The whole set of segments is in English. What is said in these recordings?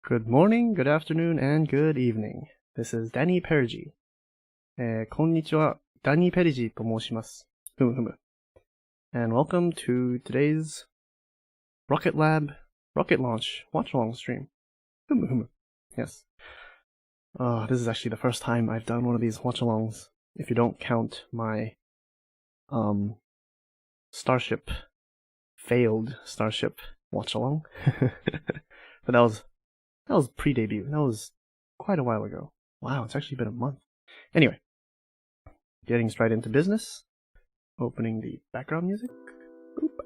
Good morning, good afternoon, and good evening. This is Danny Perigi. こんにちは、ダニー・ペリジと申します。ふむふむ。And welcome to today's Rocket Lab Rocket Launch Watchalong stream. ふむふむ. Yes. This is actually the first time I've done one of these watchalongs, if you don't count my failed Starship watchalong. But that was pre-debut. That was quite a while ago. Wow, it's actually been a month. Anyway, getting straight into business. Opening the background music. Boop.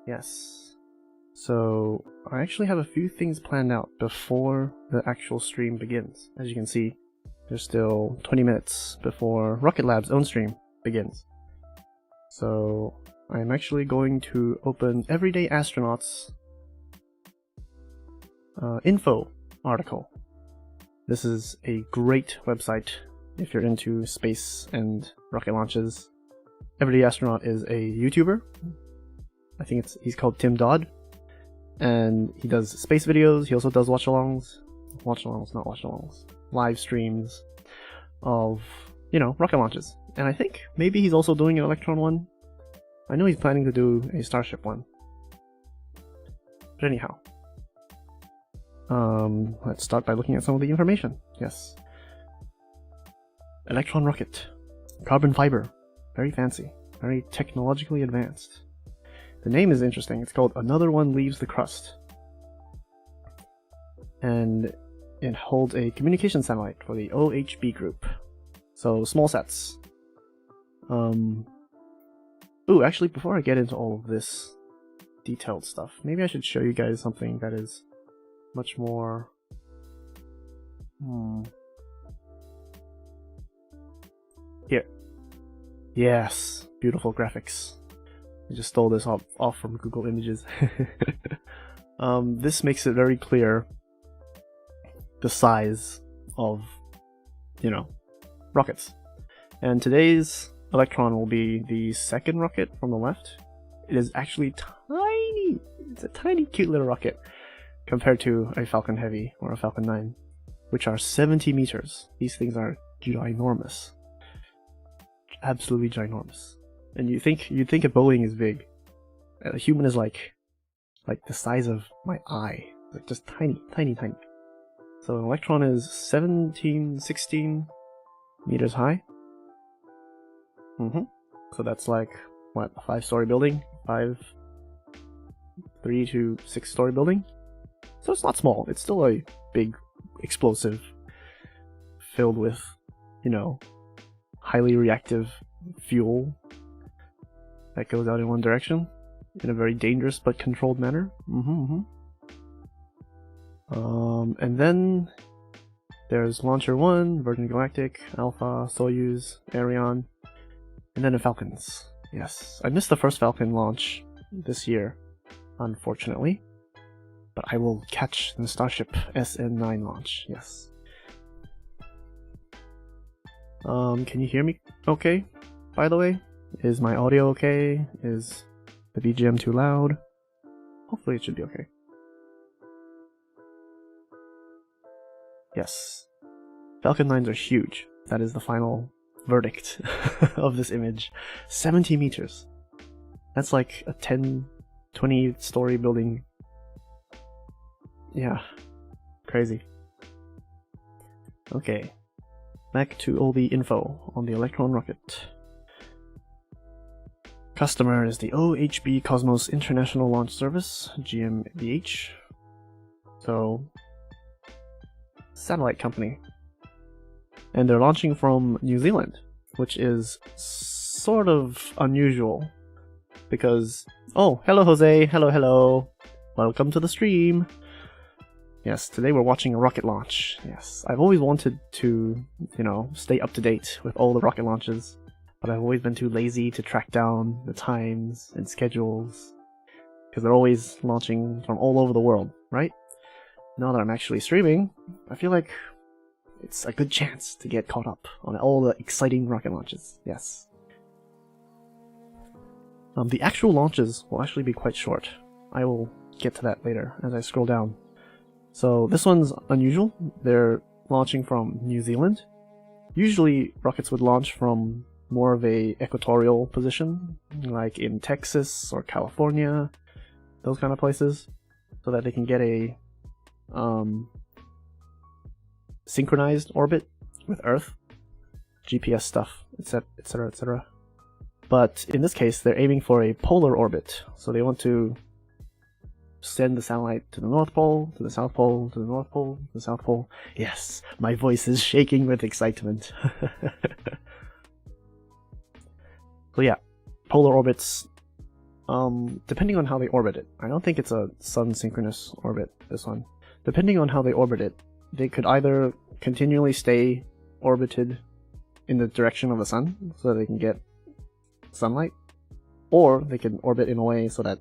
Yes. So, I actually have a few things planned out before the actual stream begins. As you can see, there's still 20 minutes before Rocket Lab's own stream begins. So, I'm actually going to open Everyday Astronauts info article. This is a great website if you're into space and rocket launches. Everyday Astronaut is a YouTuber. I think he's called Tim Dodd, and he does space videos. He also does live streams of, rocket launches. And I think maybe he's also doing an Electron one. I know he's planning to do a Starship one. But anyhow, let's start by looking at some of the information. Yes. Electron rocket. Carbon fiber. Very fancy. Very technologically advanced. The name is interesting. It's called Another One Leaves the Crust. And it holds a communication satellite for the OHB group. So, small sats. Ooh, actually, before I get into all of this detailed stuff, maybe I should show you guys something that is much more here. Yes, beautiful graphics. I just stole this off from Google Images. This makes it very clear the size of, rockets. And today's Electron will be the second rocket from the left. It is actually tiny. It's a tiny, cute little rocket compared to a Falcon Heavy or a Falcon 9, which are 70 meters. These things are ginormous. Absolutely ginormous. And you'd think a Boeing is big. A human is like the size of my eye. Like just tiny, tiny, tiny. So an Electron is 16 meters high. So that's like, what, a 5-story building? 3 to 6-story building? So it's not small. It's still a big explosive filled with, highly reactive fuel that goes out in one direction in a very dangerous but controlled manner. And then there's Launcher 1, Virgin Galactic, Alpha, Soyuz, Ariane, and then the Falcons. Yes, I missed the first Falcon launch this year, unfortunately. But I will catch the Starship SN9 launch, yes. Can you hear me okay, by the way? Is my audio okay? Is the BGM too loud? Hopefully it should be okay. Yes. Falcon 9s are huge. That is the final verdict of this image. 70 meters. That's like a 10, 20 story building. Yeah. Crazy. Okay. Back to all the info on the Electron rocket. Customer is the OHB Cosmos International Launch Service, GmbH. So, satellite company. And they're launching from New Zealand, which is sort of unusual. Because, oh, hello Jose, hello. Welcome to the stream. Yes, today we're watching a rocket launch. Yes, I've always wanted to, stay up to date with all the rocket launches, but I've always been too lazy to track down the times and schedules, because they're always launching from all over the world, right? Now that I'm actually streaming, I feel like it's a good chance to get caught up on all the exciting rocket launches. Yes. The actual launches will actually be quite short. I will get to that later as I scroll down. So this one's unusual. They're launching from New Zealand. Usually rockets would launch from more of a equatorial position, like in Texas or California, those kind of places, so that they can get a synchronized orbit with Earth, GPS stuff, etc, etc. But in this case, they're aiming for a polar orbit, so they want to send the satellite to the North Pole, to the South Pole, to the North Pole, to the South Pole. Yes, my voice is shaking with excitement. So yeah, polar orbits, depending on how they orbit it. I don't think it's a sun-synchronous orbit, this one. Depending on how they orbit it, they could either continually stay orbited in the direction of the sun, so that they can get sunlight, or they can orbit in a way so that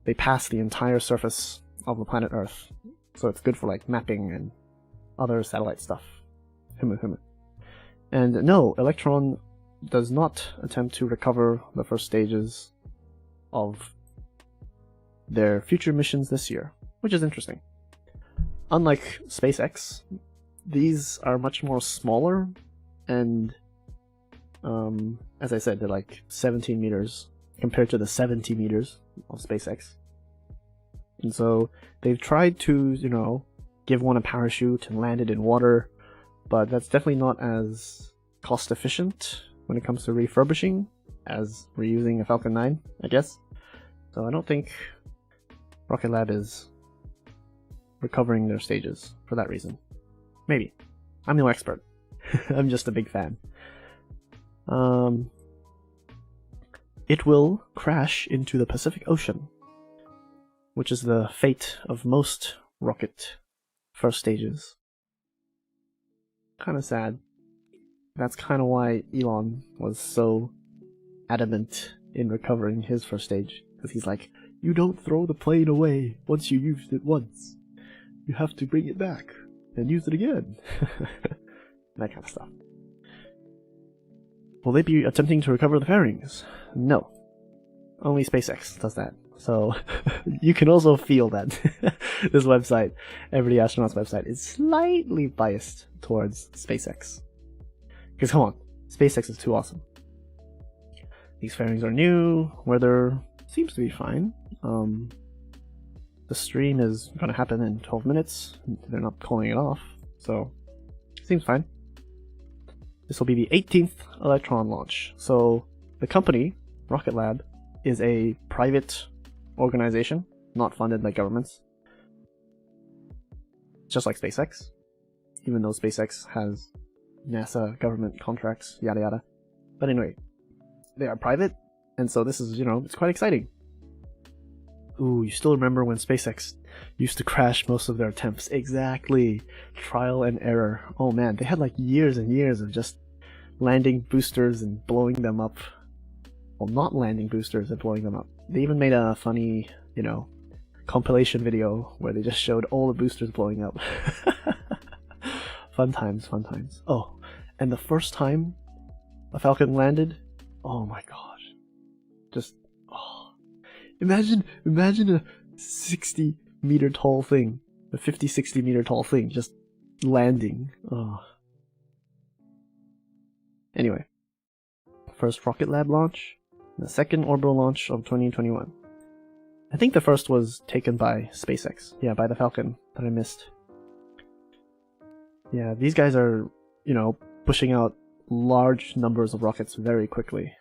they pass the entire surface of the planet Earth, so it's good for like mapping and other satellite stuff. And no, Electron does not attempt to recover the first stages of their future missions this year, which is interesting. Unlike SpaceX, these are much more smaller, and as I said, they're like 17 meters compared to the 70 meters of SpaceX. And so they've tried to, give one a parachute and land it in water, but that's definitely not as cost efficient when it comes to refurbishing as reusing a Falcon 9, I guess. So I don't think Rocket Lab is recovering their stages for that reason. Maybe. I'm no expert. I'm just a big fan. It will crash into the Pacific Ocean, which is the fate of most rocket first stages. Kinda sad. That's kinda why Elon was so adamant in recovering his first stage, because he's like, you don't throw the plane away once you used it once. You have to bring it back and use it again. That kind of stuff. Will they be attempting to recover the fairings? No. Only SpaceX does that. So you can also feel that this website, Everyday Astronaut's website, is slightly biased towards SpaceX. Because come on, SpaceX is too awesome. These fairings are new, weather seems to be fine. The stream is going to happen in 12 minutes. They're not calling it off, so seems fine. This will be the 18th Electron launch. So the company, Rocket Lab, is a private organization, not funded by governments. Just like SpaceX, even though SpaceX has NASA government contracts, yada yada. But anyway, they are private, and so this is, it's quite exciting. Ooh, you still remember when SpaceX used to crash most of their attempts? Exactly. Trial and error. Oh man, they had like years and years of just landing boosters and blowing them up. Well, not landing boosters and blowing them up. They even made a funny, compilation video where they just showed all the boosters blowing up. Fun times, fun times. Oh, and the first time a Falcon landed, oh my gosh. Just, Imagine a 60-meter tall thing, a 50-60 meter tall thing, just landing. Oh. Anyway, first Rocket Lab launch, the second orbital launch of 2021. I think the first was taken by SpaceX. Yeah, by the Falcon that I missed. Yeah, these guys are, you know, pushing out large numbers of rockets very quickly,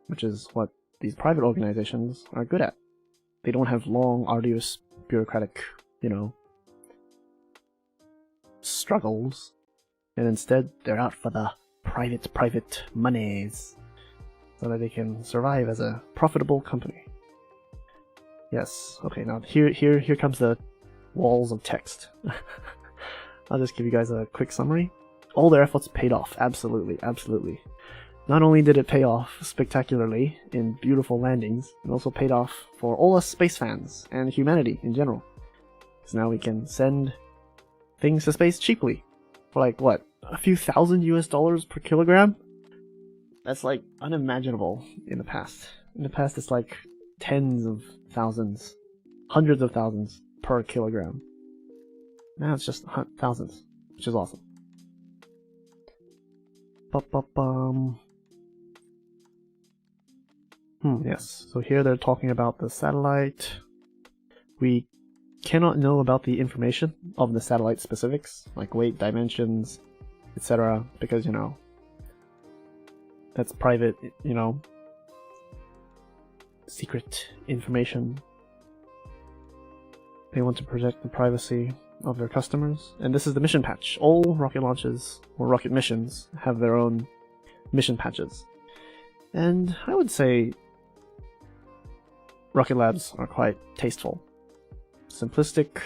which is what these private organizations are good at. They don't have long, arduous, bureaucratic, you know, struggles, and instead they're out for the private monies so that they can survive as a profitable company. Yes, okay, now here comes the walls of text. I'll just give you guys a quick summary. All their efforts paid off, absolutely. Not only did it pay off spectacularly in beautiful landings, it also paid off for all us space fans and humanity in general. Because now we can send things to space cheaply. For like, what, a few thousand US$ per kilogram? That's like unimaginable in the past. In the past it's like tens of thousands, hundreds of thousands per kilogram. Now it's just thousands, which is awesome. Yes, so here they're talking about the satellite. We cannot know about the information of the satellite specifics, like weight, dimensions, etc., because, you know, that's private, you know, secret information. They want to protect the privacy of their customers, and this is the mission patch. All rocket launches, or rocket missions, have their own mission patches. And I would say Rocket Labs are quite tasteful. Simplistic,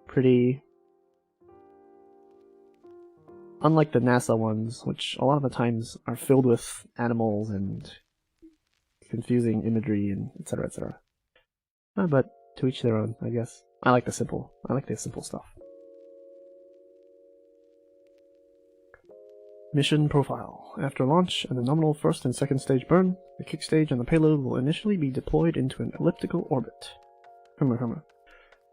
pretty. Unlike the NASA ones, which a lot of the times are filled with animals and confusing imagery and etc. But to each their own, I guess. I like the simple stuff. Mission profile. After launch and the nominal first and second stage burn, the kick stage and the payload will initially be deployed into an elliptical orbit.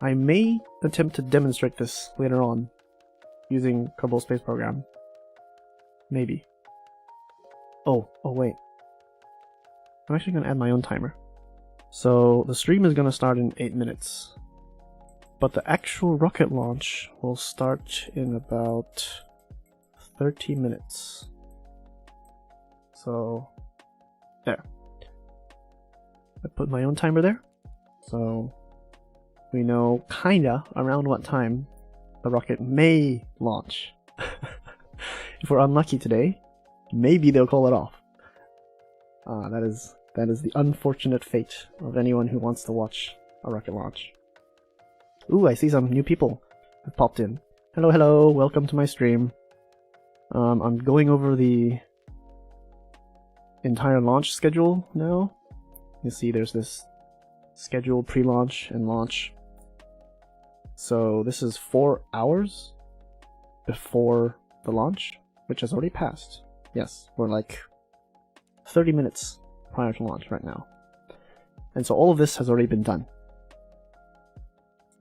I may attempt to demonstrate this later on using Kerbal Space Program. Maybe. Oh wait. I'm actually going to add my own timer. So the stream is going to start in 8 minutes. But the actual rocket launch will start in about 30 minutes. So, there. I put my own timer there. So, we know kinda around what time the rocket may launch. If we're unlucky today, maybe they'll call it off. That is the unfortunate fate of anyone who wants to watch a rocket launch. Ooh, I see some new people have popped in. Hello, welcome to my stream. I'm going over the entire launch schedule now. You see there's this schedule, pre-launch, and launch. So this is 4 hours before the launch, which has already passed. Yes, we're like 30 minutes prior to launch right now. And so all of this has already been done.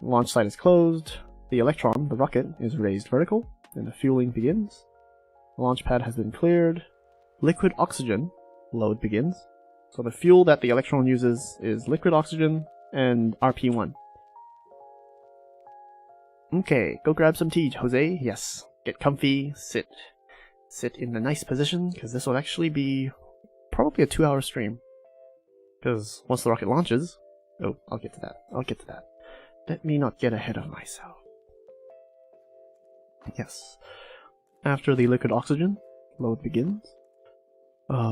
Launch site is closed, the Electron, the rocket, is raised vertical, and the fueling begins. The launch pad has been cleared. Liquid oxygen load begins. So the fuel that the Electron uses is liquid oxygen and RP1. Okay, go grab some tea, Jose. Yes, get comfy, sit in the nice position, because this will actually be probably a 2-hour stream. Because once the rocket launches... Oh, I'll get to that. Let me not get ahead of myself. Yes. After the liquid oxygen load begins,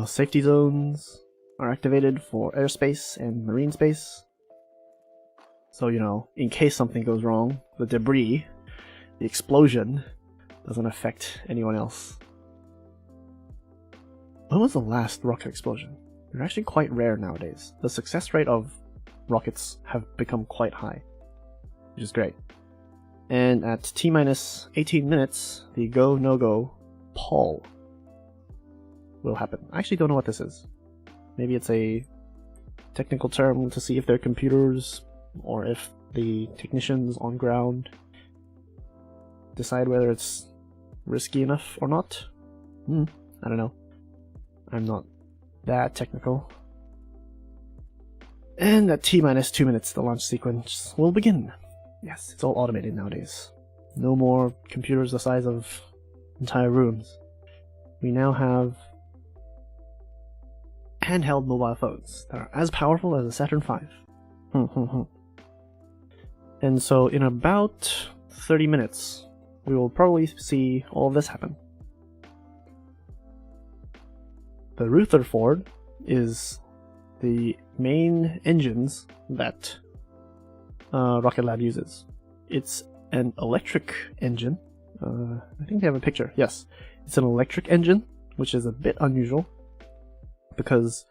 safety zones are activated for airspace and marine space. So, you know, in case something goes wrong, the debris, the explosion, doesn't affect anyone else. When was the last rocket explosion? They're actually quite rare nowadays. The success rate of rockets have become quite high, which is great. And at T-minus 18 minutes, the go, no-go poll will happen. I actually don't know what this is. Maybe it's a technical term to see if their computers or if the technicians on ground decide whether it's risky enough or not. I don't know. I'm not that technical. And at T-minus 2 minutes, the launch sequence will begin. Yes, it's all automated nowadays. No more computers the size of entire rooms. We now have handheld mobile phones that are as powerful as a Saturn V. And so in about 30 minutes, we will probably see all of this happen. The Rutherford is the main engines that Rocket Lab uses. It's an electric engine. I think they have a picture. Yes, it's an electric engine, which is a bit unusual because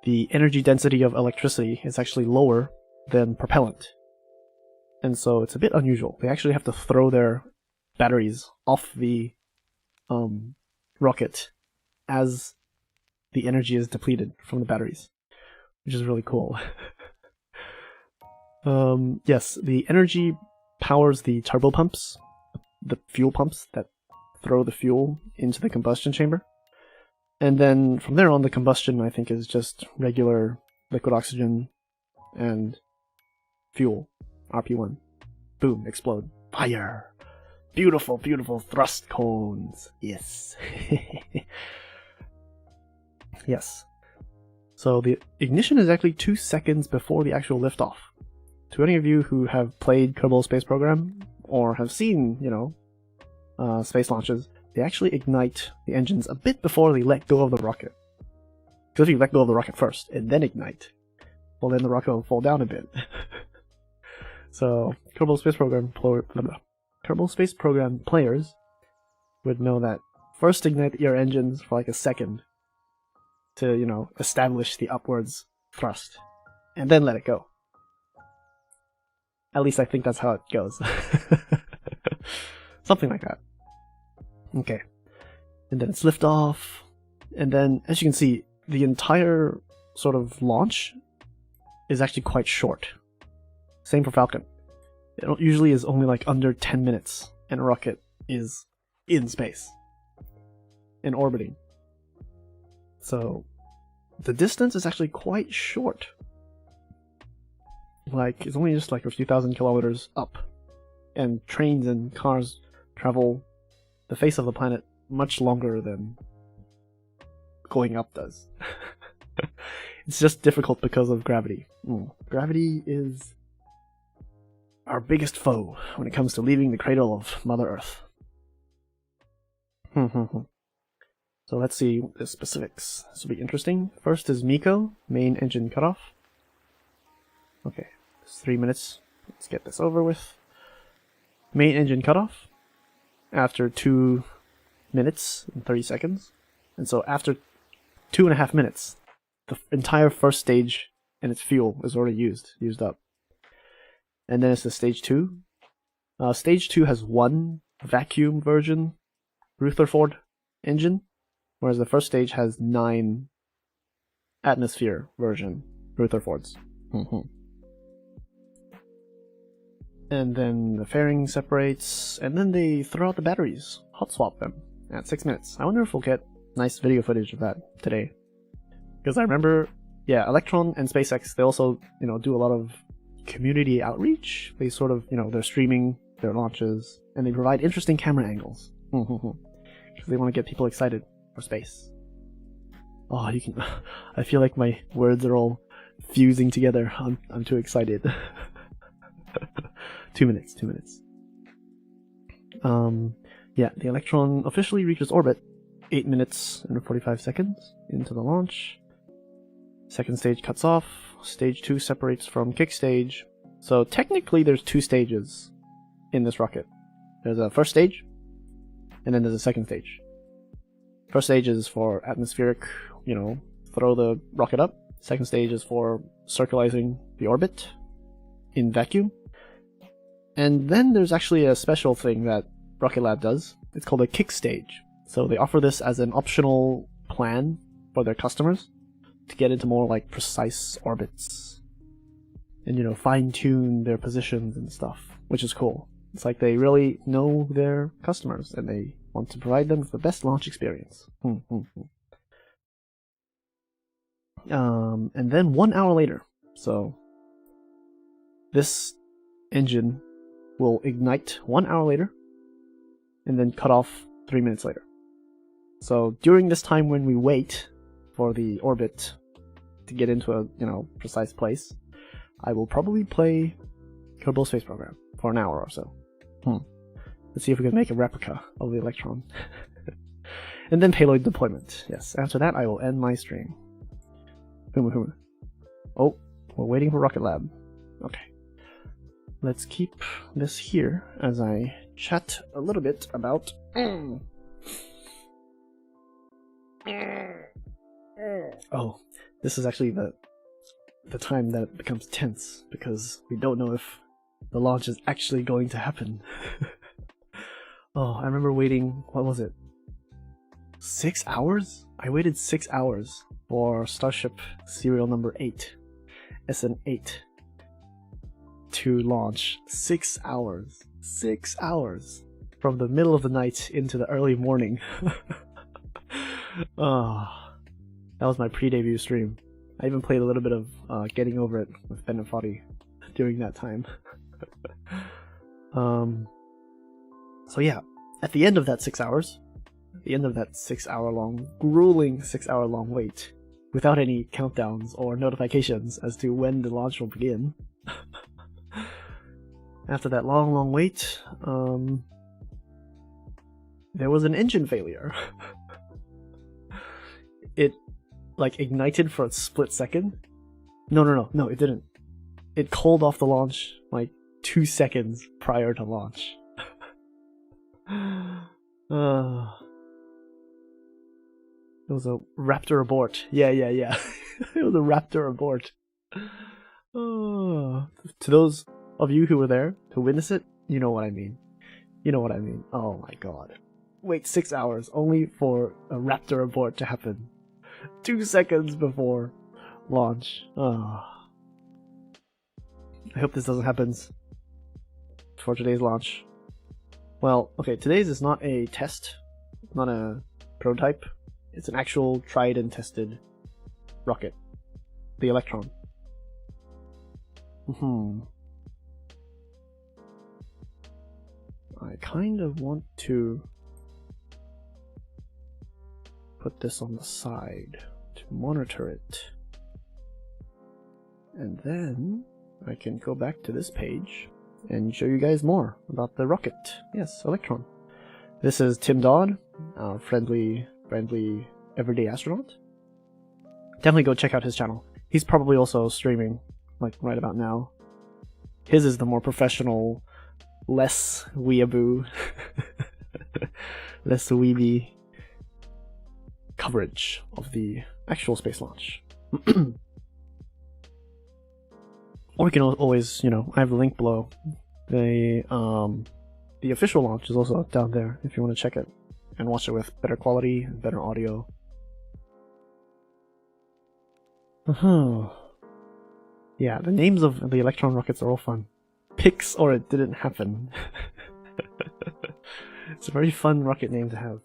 the energy density of electricity is actually lower than propellant. And so it's a bit unusual. They actually have to throw their batteries off the rocket as the energy is depleted from the batteries, which is really cool. Yes, the energy powers the turbo pumps, the fuel pumps that throw the fuel into the combustion chamber. And then from there on, the combustion, I think, is just regular liquid oxygen and fuel. RP1. Boom, explode. Fire! Beautiful, beautiful thrust cones. Yes. Yes. So the ignition is actually 2 seconds before the actual liftoff. To any of you who have played Kerbal Space Program or have seen, space launches, they actually ignite the engines a bit before they let go of the rocket. Because if you let go of the rocket first and then ignite, well, then the rocket will fall down a bit. So Kerbal Space Program players would know that first ignite your engines for like a second to, establish the upwards thrust, and then let it go. At least I think that's how it goes. Something like that. Okay. And then it's liftoff, and then, as you can see, the entire sort of launch is actually quite short. Same for Falcon. It usually is only like under 10 minutes, and a rocket is in space and orbiting. So the distance is actually quite short. Like, it's only just like a few thousand kilometers up, and trains and cars travel the face of the planet much longer than going up does. It's just difficult because of gravity. Gravity is our biggest foe when it comes to leaving the cradle of Mother Earth. So let's see the specifics. This will be interesting. First is MECO, main engine cutoff. Okay, it's 3 minutes. Let's get this over with. Main engine cutoff after 2 minutes and 30 seconds. And so after 2.5 minutes, the entire first stage and its fuel is already used up. And then it's the stage 2. Stage 2 has one vacuum version Rutherford engine, whereas the first stage has 9 atmosphere version Rutherfords. And then the fairing separates, and then they throw out the batteries, hot swap them at 6 minutes. I wonder if we'll get nice video footage of that today. Because I remember, Electron and SpaceX, they also, do a lot of community outreach. They sort of, they're streaming their launches, and they provide interesting camera angles. Because they want to get people excited for space. Oh, you can. I feel like my words are all fusing together. I'm too excited. 2 minutes. The Electron officially reaches orbit 8 minutes and 45 seconds into the launch. Second stage cuts off. Stage 2 separates from kick stage. So technically there's 2 stages in this rocket. There's a first stage, and then there's a second stage. First stage is for atmospheric, throw the rocket up. Second stage is for circularizing the orbit in vacuum. And then there's actually a special thing that Rocket Lab does. It's called a kick stage. So they offer this as an optional plan for their customers to get into more like precise orbits and, fine-tune their positions and stuff, which is cool. It's like they really know their customers and they want to provide them with the best launch experience. And then 1 hour later, so this engine will ignite 1 hour later and then cut off 3 minutes later. So during this time when we wait for the orbit to get into a precise place, I will probably play Kerbal Space Program for an hour or so. Let's see if we can make a replica of the Electron. And then payload deployment. Yes, after that I will end my stream. Oh, we're waiting for Rocket Lab. Okay. Let's keep this here as I chat a little bit about... Oh, this is actually the time that it becomes tense, because we don't know if the launch is actually going to happen. Oh, I remember waiting, what was it? 6 hours? I waited 6 hours for Starship serial number 8, SN8, to launch. 6 hours. 6 hours! From the middle of the night into the early morning. Oh, that was my pre-debut stream. I even played a little bit of Getting Over It with Ben and Foddy during that time. So yeah, at the end of that 6 hours, the end of that 6 hour long, grueling 6 hour long wait, without any countdowns or notifications as to when the launch will begin. After that long wait, there was an engine failure. It ignited for a split second. No, it didn't. It called off the launch 2 seconds prior to launch. It was a Raptor abort. Yeah. It was a Raptor abort. To those of you who were there to witness it, you know what I mean. Oh my god. Wait 6 hours only for a Raptor abort to happen. 2 seconds before launch. I hope this doesn't happen for today's launch. Well, okay, today's is not a test, not a prototype. It's an actual tried and tested rocket, the Electron. I kind of want to put this on the side to monitor it. And then I can go back to this page and show you guys more about the rocket. Yes, Electron. This is Tim Dodd, our friendly everyday astronaut. Definitely go check out his channel. He's probably also streaming right about now. His is the more professional, less weeaboo, less weeby coverage of the actual space launch. Or you can always, I have the link below. The official launch is also down there if you want to check it and watch it with better quality and better audio. Yeah, the names of the Electron rockets are all fun. Pix or It Didn't Happen. It's a very fun rocket name to have.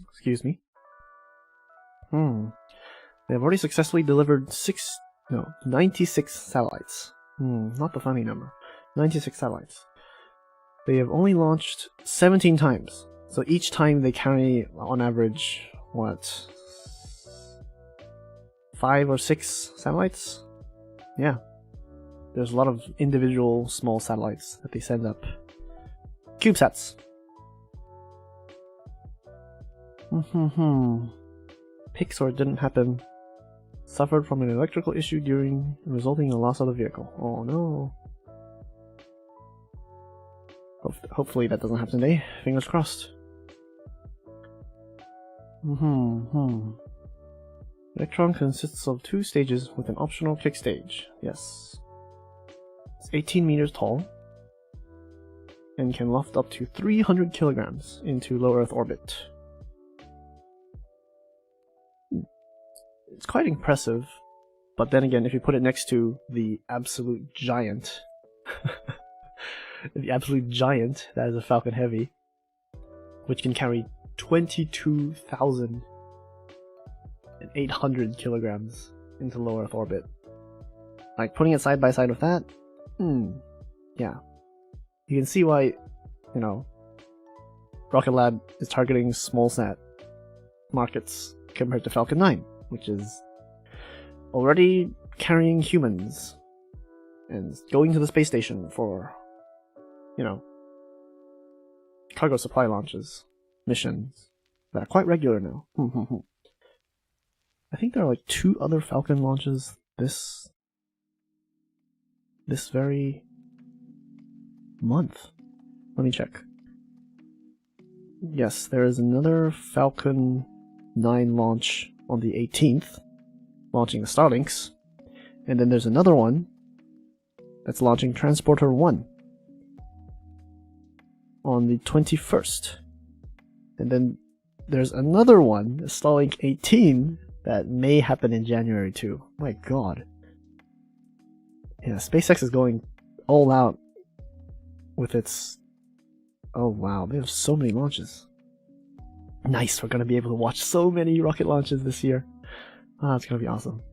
Excuse me. They have already successfully delivered 96 satellites. Not the funny number. 96 satellites. They have only launched 17 times. So each time they carry, on average, 5 or 6 satellites? Yeah. There's a lot of individual small satellites that they send up. CubeSats. Pix or It Didn't Happen. Suffered from an electrical issue resulting in the loss of the vehicle. Oh no. Hopefully that doesn't happen today. Fingers crossed. Electron consists of 2 stages with an optional kick stage. Yes. It's 18 meters tall and can loft up to 300 kilograms into low Earth orbit. It's quite impressive. But then again, if you put it next to the absolute giant, the absolute giant that is a Falcon Heavy, which can carry 22,800 kilograms into low Earth orbit. Like, putting it side by side with that, yeah. You can see why, you know, Rocket Lab is targeting small sat markets compared to Falcon 9, which is already carrying humans and going to the space station for, you know, cargo supply launches, missions that are quite regular now. I think there are like 2 other Falcon launches this very month. Let me check. Yes, there is another Falcon 9 launch on the 18th, launching the Starlinks, and then there's another one that's launching Transporter 1 on the 21st. And then there's another one, Starlink 18, that may happen in January too. My god. Yeah, SpaceX is going all out with its... Oh wow, they have so many launches. Nice, we're gonna be able to watch so many rocket launches this year. Ah, it's gonna be awesome.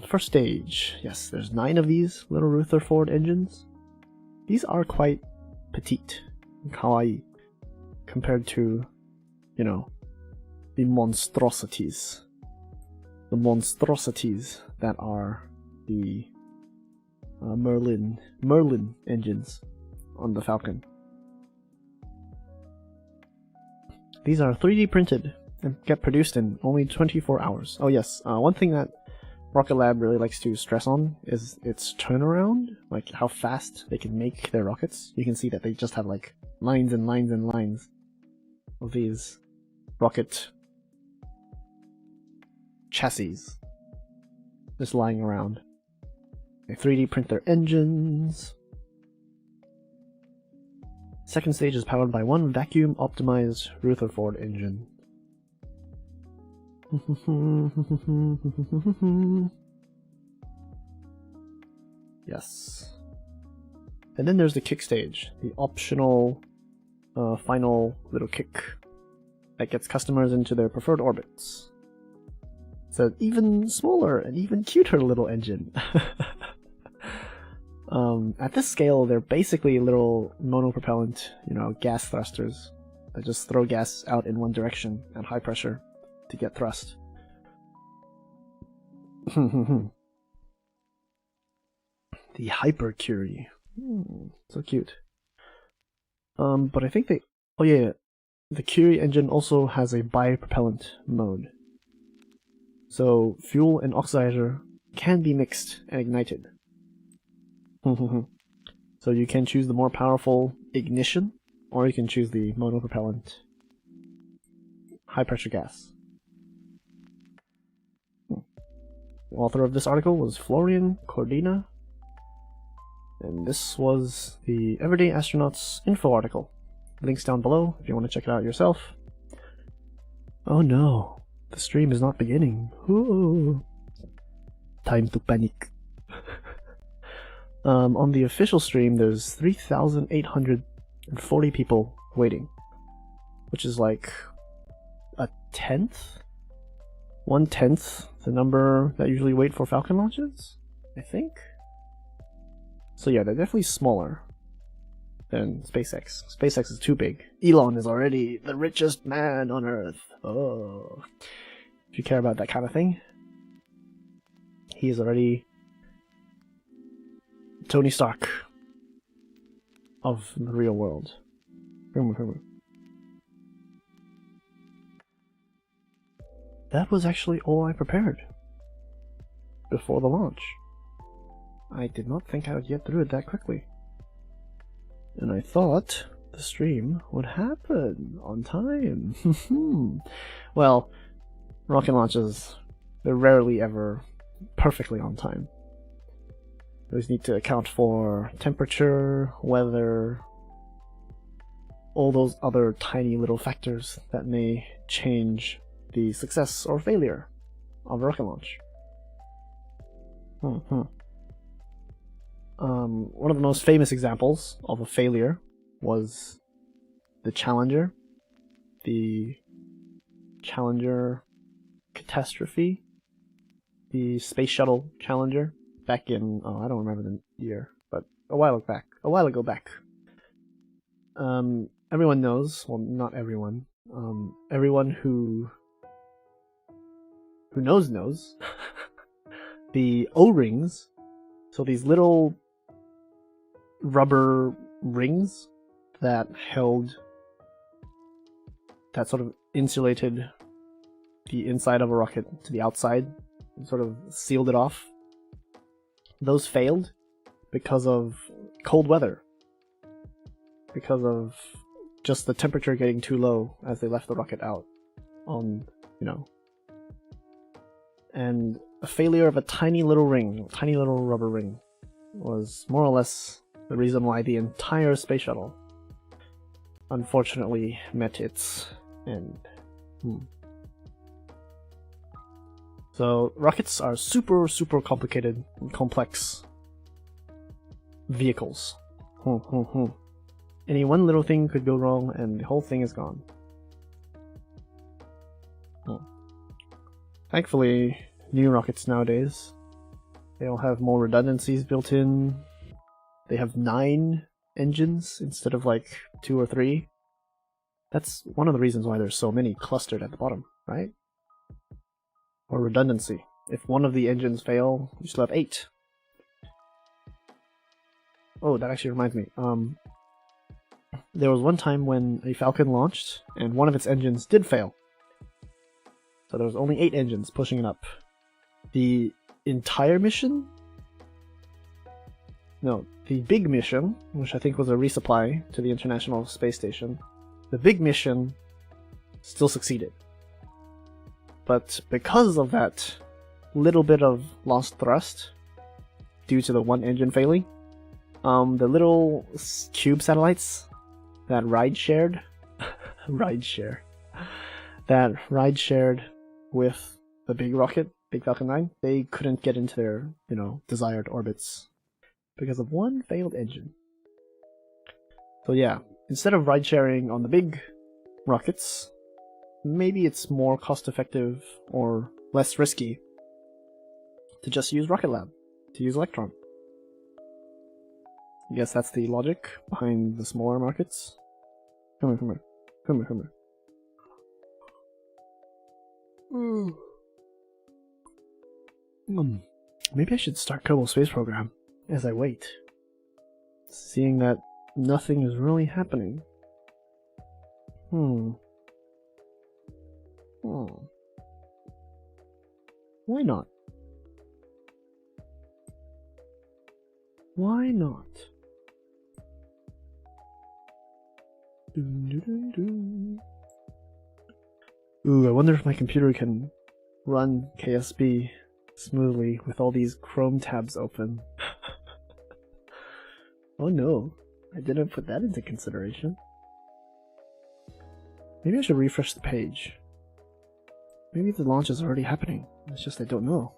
First stage. Yes, there's 9 of these little Rutherford engines. These are quite petite, kawaii, compared to, you know, the monstrosities. The monstrosities that are the Merlin engines on the Falcon. These are 3D printed and get produced in only 24 hours. Oh yes, one thing that Rocket Lab really likes to stress on is its turnaround, like how fast they can make their rockets. You can see that they just have like lines and lines and lines of these rocket chassis just lying around. They 3D print their engines. Second stage is powered by one vacuum optimized Rutherford engine. Yes. And then there's the kick stage, the optional final little kick that gets customers into their preferred orbits. It's an even smaller and even cuter little engine. At this scale, they're basically little monopropellant, you know, gas thrusters that just throw gas out in one direction at high pressure to get thrust. The Hypercurie. So cute. But I think they... Oh yeah, the Curie engine also has a bipropellant mode. So fuel and oxidizer can be mixed and ignited. So you can choose the more powerful ignition, or you can choose the monopropellant high pressure gas. The author of this article was Florian Cordina, and this was the Everyday Astronauts info article. Links down below if you want to check it out yourself. Oh no, the stream is not beginning. Ooh. Time to panic. On the official stream, there's 3,840 people waiting, which is like a 1/10 the number that usually wait for Falcon launches, I think. So yeah, they're definitely smaller than SpaceX. SpaceX is too big. Elon is already the richest man on Earth. Oh, if you care about that kind of thing, he is already Tony Stark of the real world. That was actually all I prepared before the launch. I did not think I would get through it that quickly. And I thought the stream would happen on time. Well, rocket launches, they're rarely ever perfectly on time. You always need to account for temperature, weather, all those other tiny little factors that may change the success or failure of a rocket launch. One of the most famous examples of a failure was the Challenger catastrophe, the space shuttle Challenger back in, I don't remember the year, but a while ago back. Everyone knows, well, not everyone, everyone who knows the O-rings, so these little rubber rings that sort of insulated the inside of a rocket to the outside and sort of sealed it off. Those failed because of cold weather. Because of just the temperature getting too low as they left the rocket out on, And a failure of a tiny little rubber ring, was more or less the reason why the entire space shuttle unfortunately met its end. So rockets are super, super complicated and complex vehicles. Any one little thing could go wrong and the whole thing is gone. Thankfully, new rockets nowadays, they all have more redundancies built in. They have 9 engines instead of like 2 or 3. That's one of the reasons why there's so many clustered at the bottom, right? Or redundancy. If one of the engines fail, you still have 8. Oh, that actually reminds me. There was one time when a Falcon launched and one of its engines did fail. So there was only 8 engines pushing it up. The entire mission? No, the big mission, which I think was a resupply to the International Space Station, the big mission still succeeded. But because of that little bit of lost thrust, due to the one engine failing, the little cube satellites that ride shared with the big rocket, Big Falcon 9, they couldn't get into their, desired orbits because of one failed engine. So yeah, instead of ride sharing on the big rockets, maybe it's more cost effective or less risky to just use Rocket Lab, to use Electron. I guess that's the logic behind the smaller markets. Come here. Maybe I should start Kerbal Space Program as I wait, seeing that nothing is really happening. Why not? Why not? Ooh, I wonder if my computer can run KSB smoothly with all these Chrome tabs open. Oh no, I didn't put that into consideration. Maybe I should refresh the page. Maybe the launch is already happening. It's just I don't know.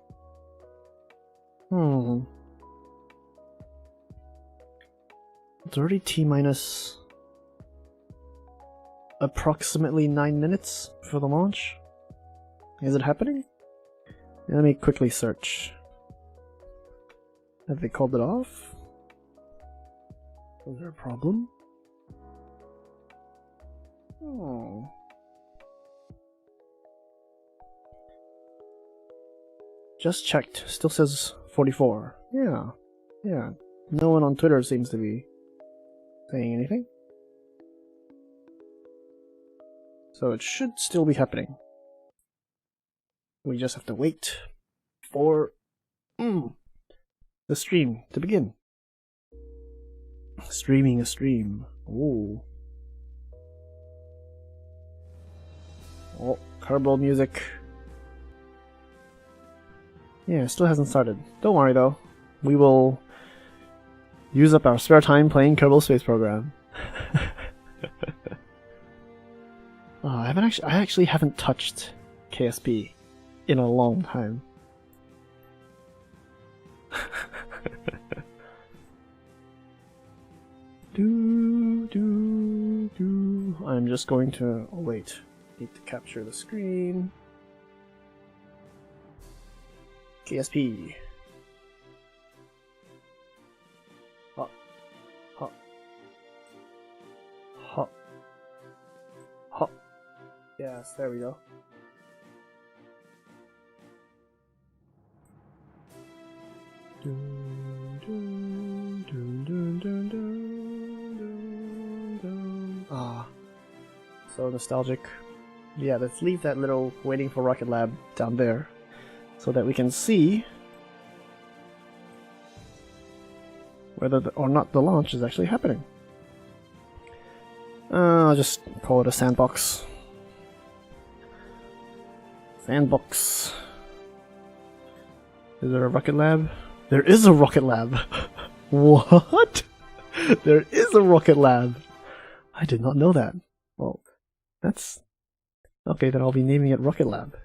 It's already T-minus approximately 9 minutes for the launch. Is it happening? Let me quickly search. Have they called it off? Was there a problem? Oh. Just checked. Still says 44. Yeah. No one on Twitter seems to be saying anything. So it should still be happening. We just have to wait for the stream to begin. Streaming a stream. Ooh. Oh, Kerbal music. Yeah, it still hasn't started. Don't worry though. We will use up our spare time playing Kerbal Space Program. I actually haven't touched KSP in a long time. I'm just going to wait. Need to capture the screen. KSP. Hop. Hop. Hop. Hop. Yes, there we go. Ah, so nostalgic. Yeah, let's leave that little waiting for Rocket Lab down there so that we can see whether or not the launch is actually happening. I'll just call it a sandbox. Sandbox. Is there a rocket lab? There is a rocket lab! What? There is a rocket lab! I did not know that. Well, that's... okay, then I'll be naming it Rocket Lab.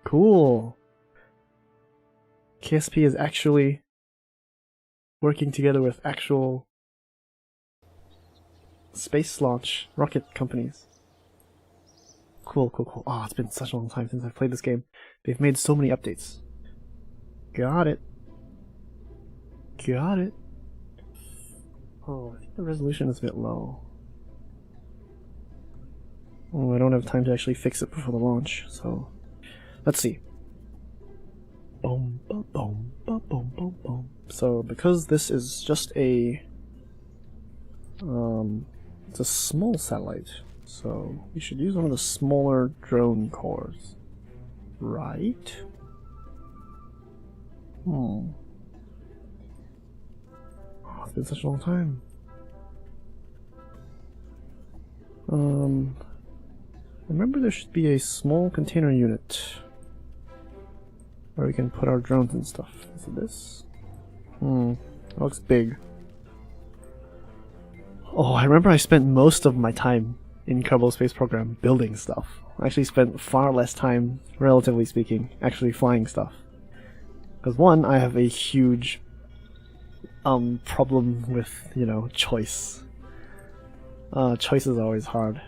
Cool! KSP is actually working together with actual space launch rocket companies. Cool, cool, cool. Oh, it's been such a long time since I've played this game. They've made so many updates. Got it. Got it. Oh, I think the resolution is a bit low. Oh, I don't have time to actually fix it before the launch, so... let's see. Boom, boom, boom, boom, boom, boom, boom. So, because this is just a... it's a small satellite, so we should use one of the smaller drone cores. Right? Oh, it's been such a long time. Remember there should be a small container unit where we can put our drones and stuff. Is it this? It looks big. Oh, I remember I spent most of my time in Kerbal Space Program building stuff. I actually spent far less time, relatively speaking, actually flying stuff. Because one, I have a huge problem with, you know, choice. Choice is always hard.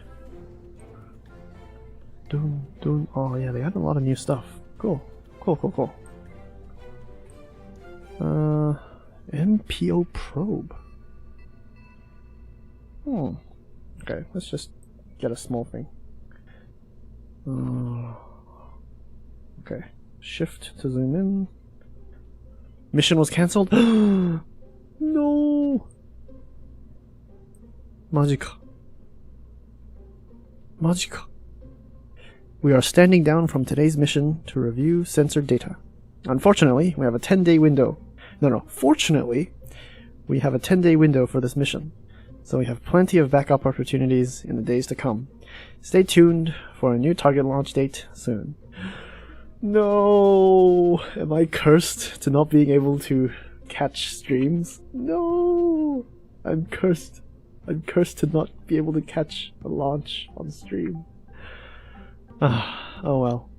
Oh yeah, they had a lot of new stuff. Cool. Cool, cool, cool. MPO probe. Okay, let's just get a small thing. Okay. Shift to zoom in. Mission was cancelled? No! Majika. Majika. We are standing down from today's mission to review censored data. Unfortunately, we have a 10-day window. No, fortunately, we have a 10-day window for this mission. So we have plenty of backup opportunities in the days to come. Stay tuned for a new target launch date soon. No! Am I cursed to not being able to catch streams? No! I'm cursed. I'm cursed to not be able to catch a launch on stream. Oh well.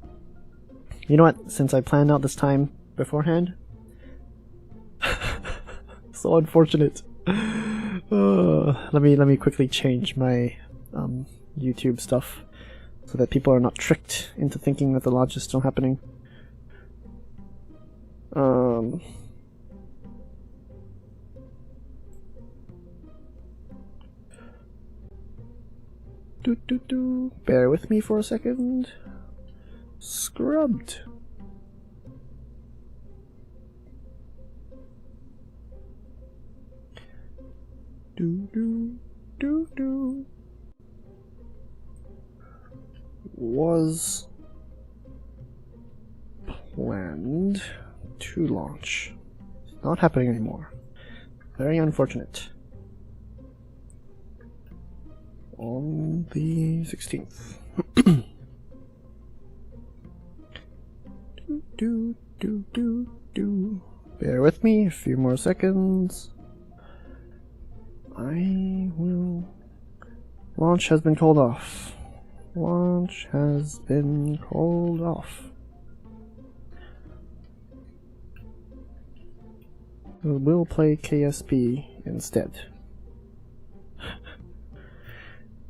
You know what? Since I planned out this time beforehand, so unfortunate. Let me quickly change my YouTube stuff so that people are not tricked into thinking that the launch is still happening. Bear with me for a second. Scrubbed. Was planned to launch. Not happening anymore. Very unfortunate. On the 16th. Bear with me a few more seconds. I will... Launch has been called off. Launch has been called off. We'll play KSP instead.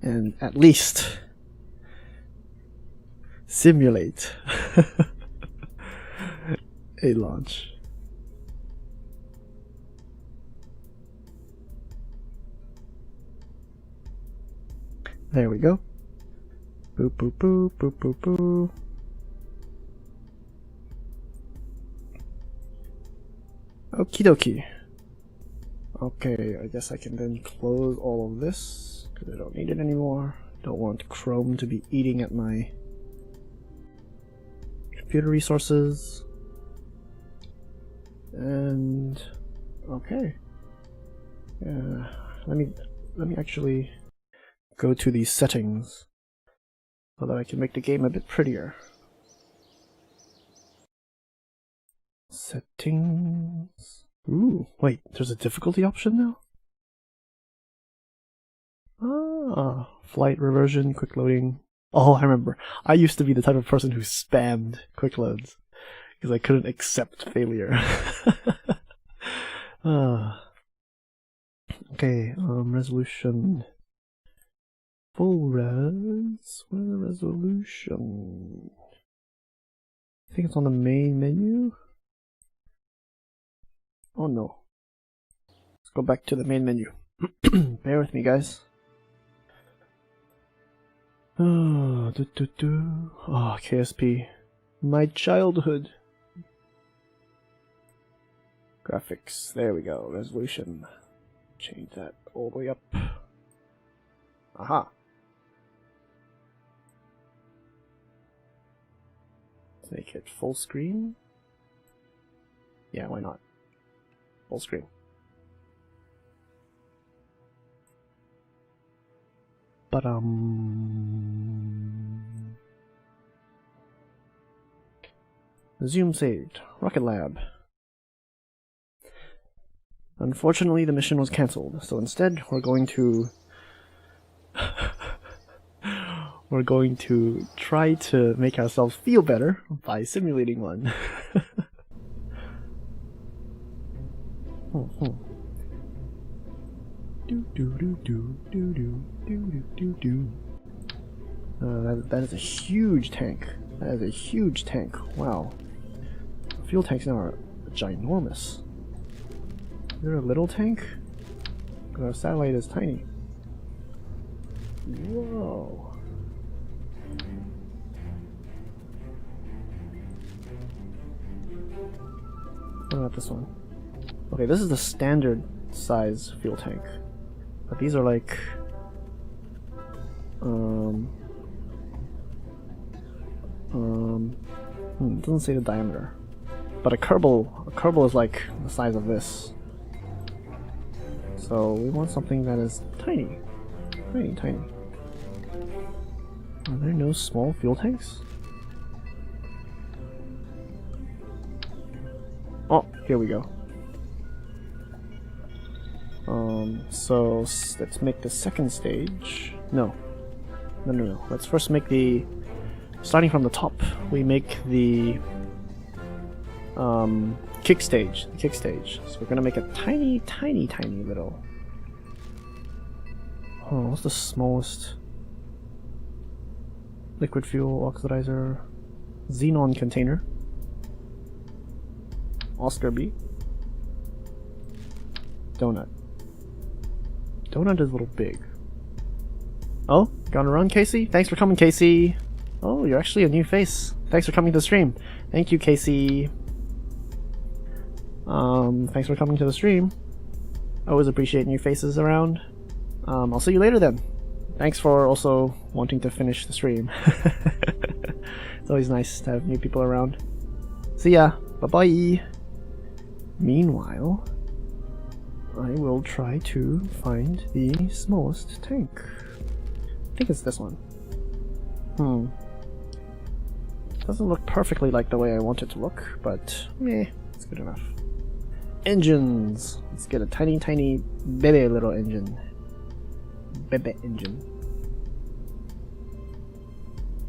And at least simulate a launch. There we go. Boop, boop, boop, boop, boop, boop. Okie dokie. Okay, I guess I can then close all of this because I don't need it anymore. Don't want Chrome to be eating at my computer resources. And okay. Let me actually go to these settings so that I can make the game a bit prettier. Settings. Ooh, wait, there's a difficulty option now? Ah, flight reversion, quick loading. Oh, I remember. I used to be the type of person who spammed quick loads because I couldn't accept failure. Okay, resolution. Full res. Where's the resolution? I think it's on the main menu. Oh no. Let's go back to the main menu. Bear with me, guys. Oh, KSP. My childhood. Graphics. There we go. Resolution. Change that all the way up. Aha. Let's make it full screen. Yeah, why not? Full screen. Resume saved. Rocket Lab. Unfortunately, the mission was cancelled, so instead we're going to try to make ourselves feel better by simulating one. That is a huge tank. That is a huge tank. Wow. Fuel tanks now are ginormous. Is there a little tank? Because our satellite is tiny. Whoa. What about this one? Okay, this is the standard size fuel tank. But these are like... it doesn't say the diameter. But a Kerbal is like the size of this. So we want something that is tiny. Tiny, tiny. Are there no small fuel tanks? Oh, here we go. So let's make the second stage. No. Let's first make the... Starting from the top, we make the kick stage. So we're gonna make a tiny, tiny, tiny little... Oh, what's the smallest? Liquid fuel oxidizer, xenon container, Oscar B, donut. Donut is a little big. Oh, gonna run, Casey? Thanks for coming, Casey. Oh, you're actually a new face. Thanks for coming to the stream. Thank you, Casey. Thanks for coming to the stream. Always appreciate new faces around. I'll see you later then. Thanks for also wanting to finish the stream. It's always nice to have new people around. See ya. Bye-bye. Meanwhile, I will try to find the smallest tank. I think it's this one. Doesn't look perfectly like the way I want it to look, but it's good enough. Engines! Let's get a tiny, tiny, baby little engine. Bebe engine.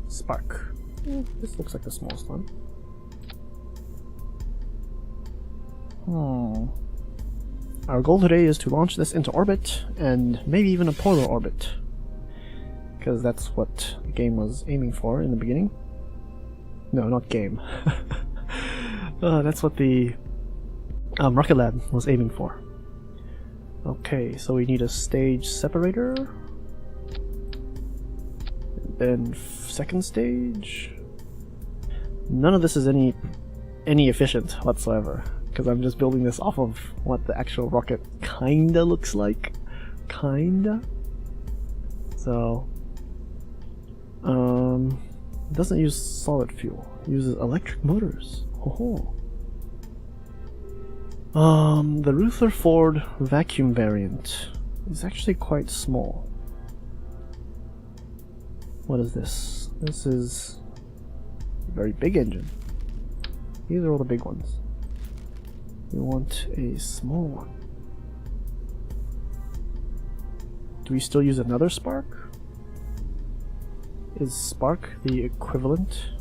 Spark. This looks like the smallest one. Our goal today is to launch this into orbit, and maybe even a polar orbit. Because that's what the game was aiming for in the beginning. No, not game. That's what the Rocket Lab was aiming for. Okay, so we need a stage separator. And then second stage. None of this is any efficient whatsoever, because I'm just building this off of what the actual rocket kinda looks like. Kinda. So, it doesn't use solid fuel. It uses electric motors. Oh. The Rutherford vacuum variant is actually quite small. What is this? This is a very big engine. These are all the big ones. We want a small one. Do we still use another spark? Is spark the equivalent?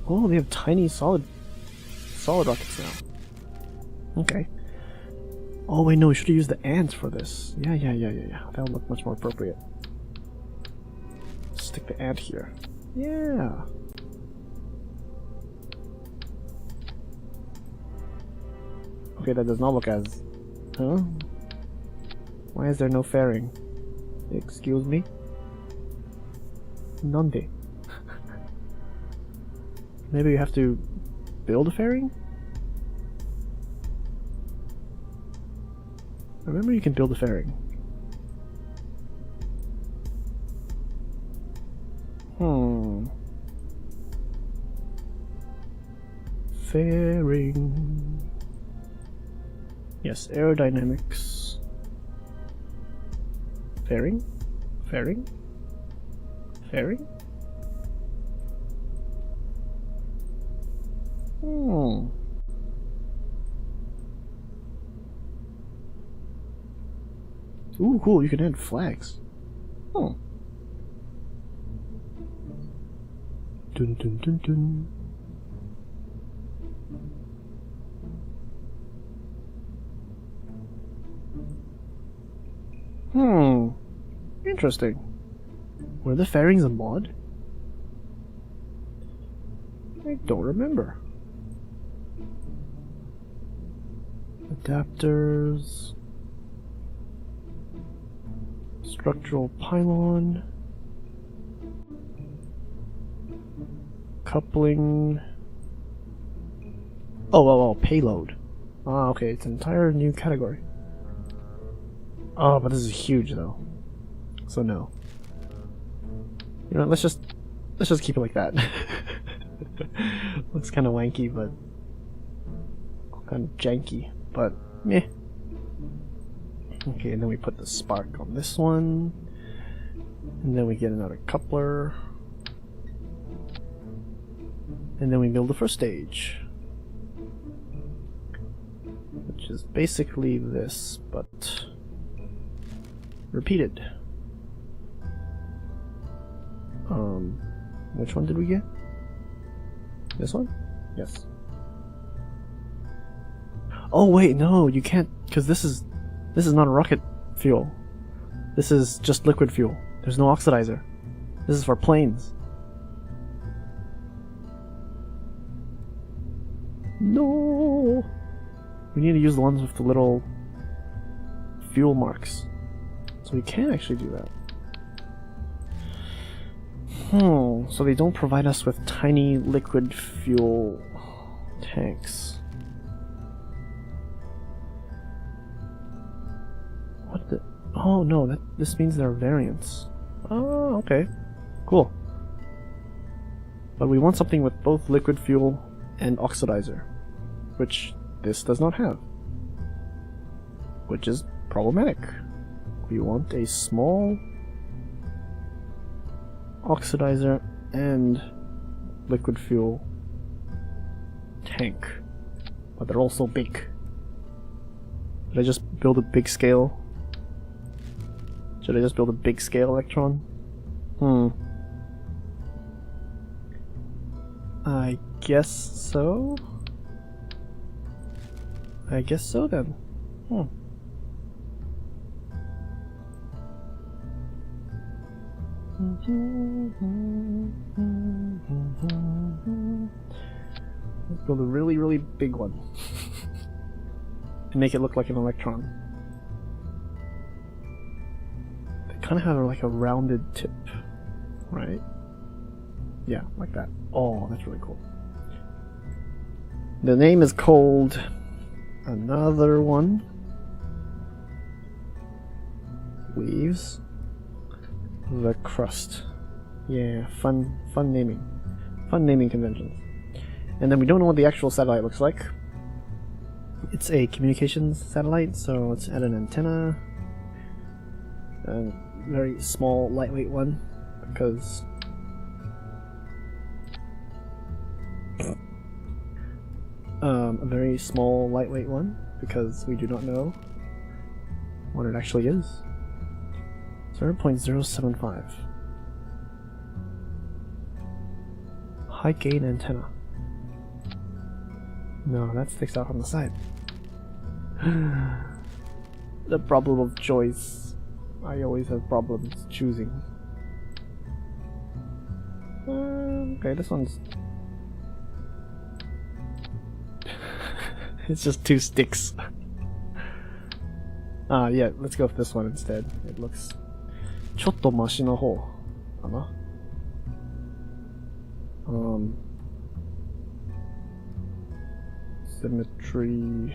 Oh, they have tiny solid rockets now. Okay. Oh wait, no, we should have used the ant for this. Yeah. That would look much more appropriate. Stick the ant here. Yeah. Okay, that does not look as... Huh? Why is there no fairing? Excuse me? Nande? Maybe we have to build a fairing? Remember, you can build a fairing. Fairing. Yes, aerodynamics. Fairing? Fairing? Fairing? Ooh, cool, you can add flags. Oh. Dun dun dun dun. Interesting. Were the fairings a mod? I don't remember. Adapters. Structural pylon. Coupling. Oh, payload. Ah, okay, it's an entire new category. Oh, but this is huge though. So no. You know, let's just keep it like that. Looks kind of wanky, but kind of janky, but meh. Okay, and then we put the spark on this one, and then we get another coupler, and then we build the first stage, which is basically this, but repeated. Which one did we get? This one? Yes. Oh wait, no, you can't, because this is not a rocket fuel. This is just liquid fuel. There's no oxidizer. This is for planes. No! We need to use the ones with the little fuel marks. So we can actually do that. So they don't provide us with tiny liquid fuel tanks. What the? Oh no, this means there are variants. Oh, okay. Cool. But we want something with both liquid fuel and oxidizer, which this does not have. Which is problematic. We want a small oxidizer and liquid fuel tank, but they're all so big. Did I just build a big scale? Should I just build a big scale Electron? I guess so. I guess so then. Let's build a really, really big one. And make it look like an Electron. They kind of have like a rounded tip, right? Yeah, like that. Oh, that's really cool. The name is called another one. Leaves the Crust. Yeah, fun naming. Fun naming conventions. And then we don't know what the actual satellite looks like. It's a communications satellite, so let's add an antenna. A very small, lightweight one, because a very small, lightweight one, because we do not know what it actually is. 0.075. High gain antenna. No, that sticks out on the side. The problem of choice. I always have problems choosing. Okay, this one's... It's just two sticks. Yeah, let's go with this one instead. It looks... ちょっとマシの方かな。Symmetry...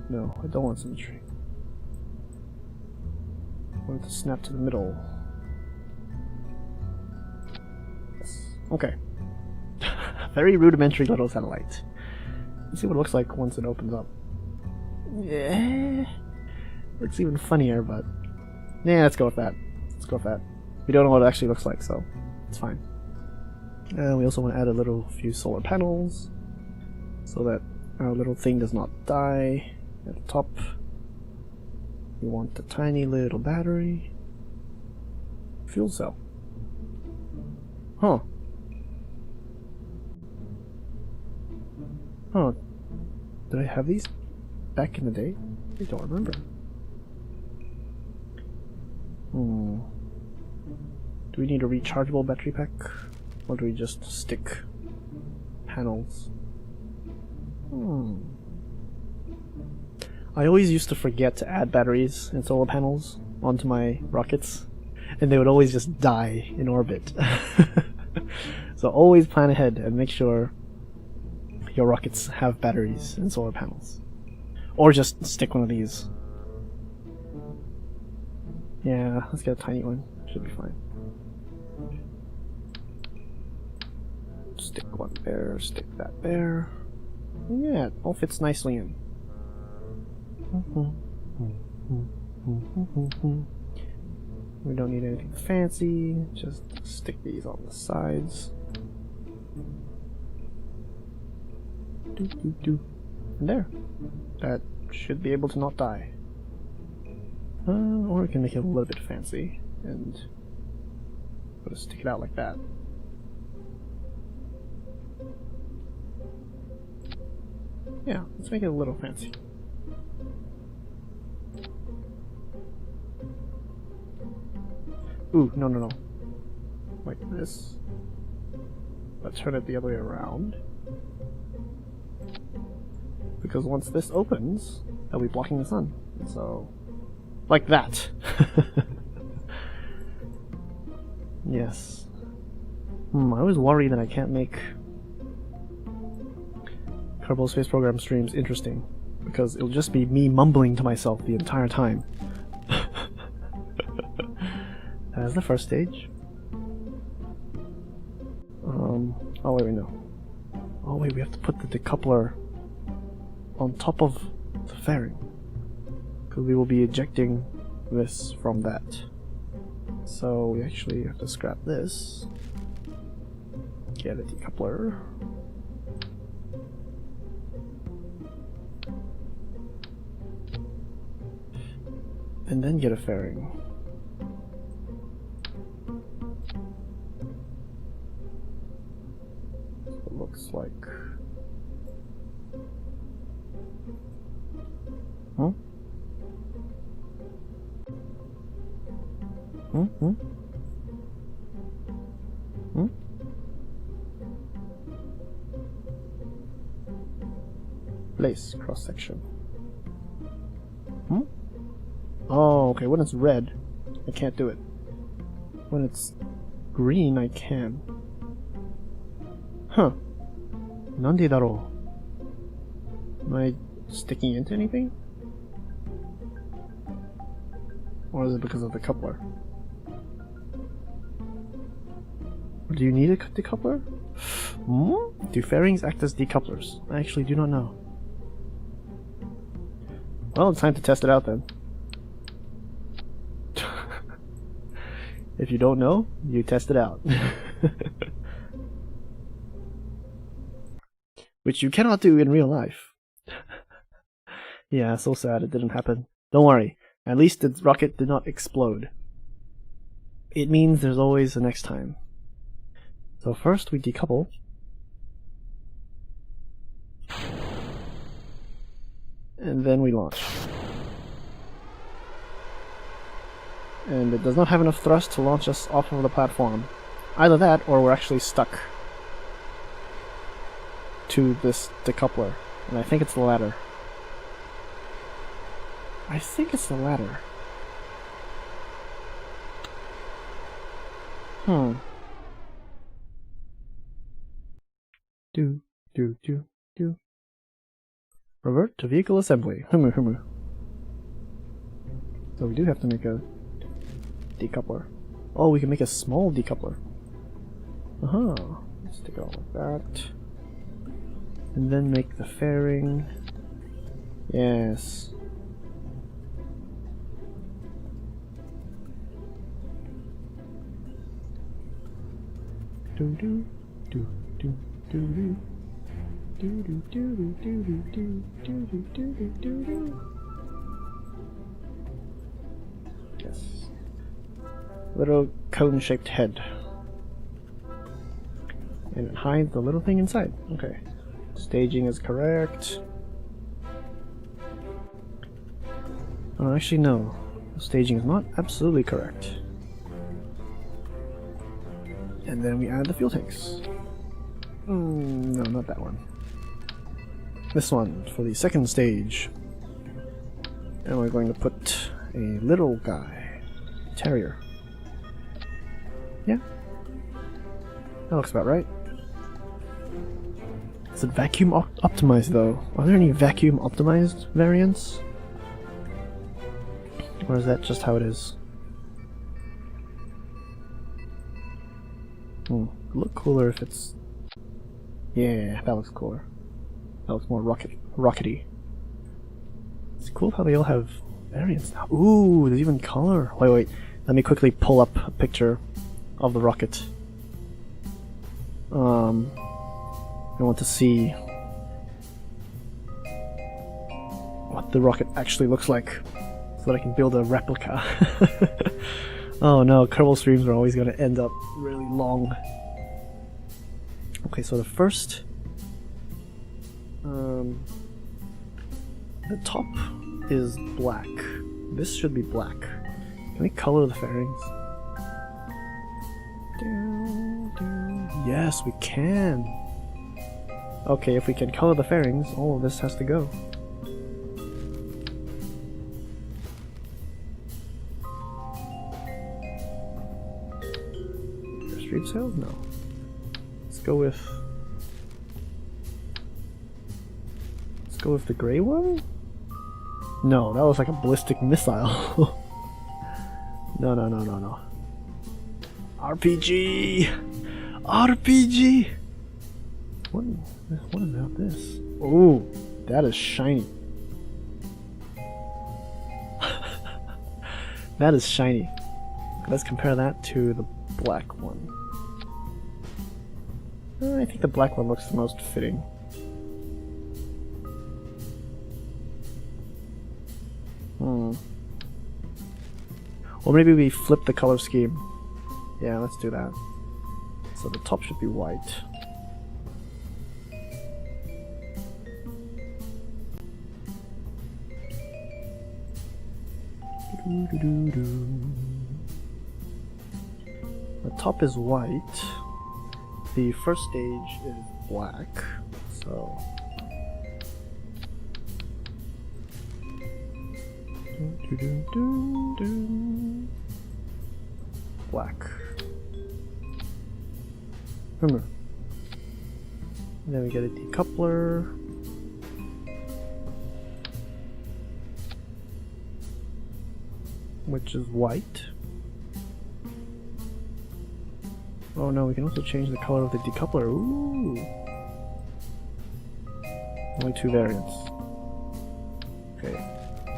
No, I don't want symmetry. I want it to snap to the middle. Yes. Okay. Very rudimentary little satellite. Let's see what it looks like once it opens up. Yeah. Looks even funnier, but... Yeah, let's go with that. Let's go with that. We don't know what it actually looks like, so it's fine. And we also want to add a few solar panels so that our little thing does not die at the top. We want a tiny little battery. Fuel cell. Huh. Huh. Did I have these back in the day? I don't remember. Do we need a rechargeable battery pack? Or do we just stick panels? I always used to forget to add batteries and solar panels onto my rockets, and they would always just die in orbit. So always plan ahead and make sure your rockets have batteries and solar panels. Or just stick one of these. Yeah, let's get a tiny one. Should be fine. Stick one there, stick that there. Yeah, it all fits nicely in. We don't need anything fancy, just stick these on the sides. And there. That should be able to not die. Or we can make it a little bit fancy and stick it out like that. Yeah, let's make it a little fancy. Ooh, no. Like this. Let's turn it the other way around. Because once this opens, they'll be blocking the sun. So, like that. Yes. I always worry that I can't make Kerbal Space Program streams interesting, because it'll just be me mumbling to myself the entire time. That's the first stage. Oh wait, no. Oh wait, we have to put the decoupler on top of the fairing, because we will be ejecting this from that. So we actually have to scrap this, get a decoupler, and then get a fairing. It looks like... Huh? Hmm? Place cross section. Hmm? Oh, okay. When it's red, I can't do it. When it's green, I can. Huh. Nande daro? Am I sticking into anything? Or is it because of the coupler? Do you need a decoupler? Hmm? Do fairings act as decouplers? I actually do not know. Well, it's time to test it out then. If you don't know, you test it out. Which you cannot do in real life. Yeah, so sad it didn't happen. Don't worry, at least the rocket did not explode. It means there's always a next time. So first we decouple. And then we launch. And it does not have enough thrust to launch us off of the platform. Either that, or we're actually stuck to this decoupler. And I think it's the latter. I think it's the latter. Do. Revert to vehicle assembly. So we do have to make a decoupler. Oh, we can make a small decoupler. Let's take it all like that. And then make the fairing. Yes. Yes. Little cone-shaped head. And it hides the little thing inside. Okay. Staging is correct. Oh, actually no. Staging is not absolutely correct. And then we add the fuel tanks. No, not that one. This one for the second stage. And we're going to put a little guy. Terrier. Yeah. That looks about right. Is it vacuum optimized though? Are there any vacuum optimized variants? Or is that just how it is? It'd look cooler if it's... Yeah, that looks cooler. That looks more rockety. It's cool how they all have variants now. Ooh, there's even color. Wait. Let me quickly pull up a picture of the rocket. I want to see what the rocket actually looks like so that I can build a replica. Oh no, Kerbal streams are always going to end up really long. Okay, so the first... the top is black. This should be black. Can we color the fairings? Yes, we can! Okay, if we can color the fairings, all of this has to go. Street sales? No. Let's go with the gray one? No, that was like a ballistic missile. No. RPG! RPG! What about this? Oh, that is shiny. That is shiny. Let's compare that to the black one. I think the black one looks the most fitting. Or maybe we flip the color scheme. Yeah, let's do that. So the top should be white. The top is white. the first stage is black, so black. And then we get a decoupler. Which is white. Oh no, we can also change the color of the decoupler. Ooh! Only 2 variants. Okay,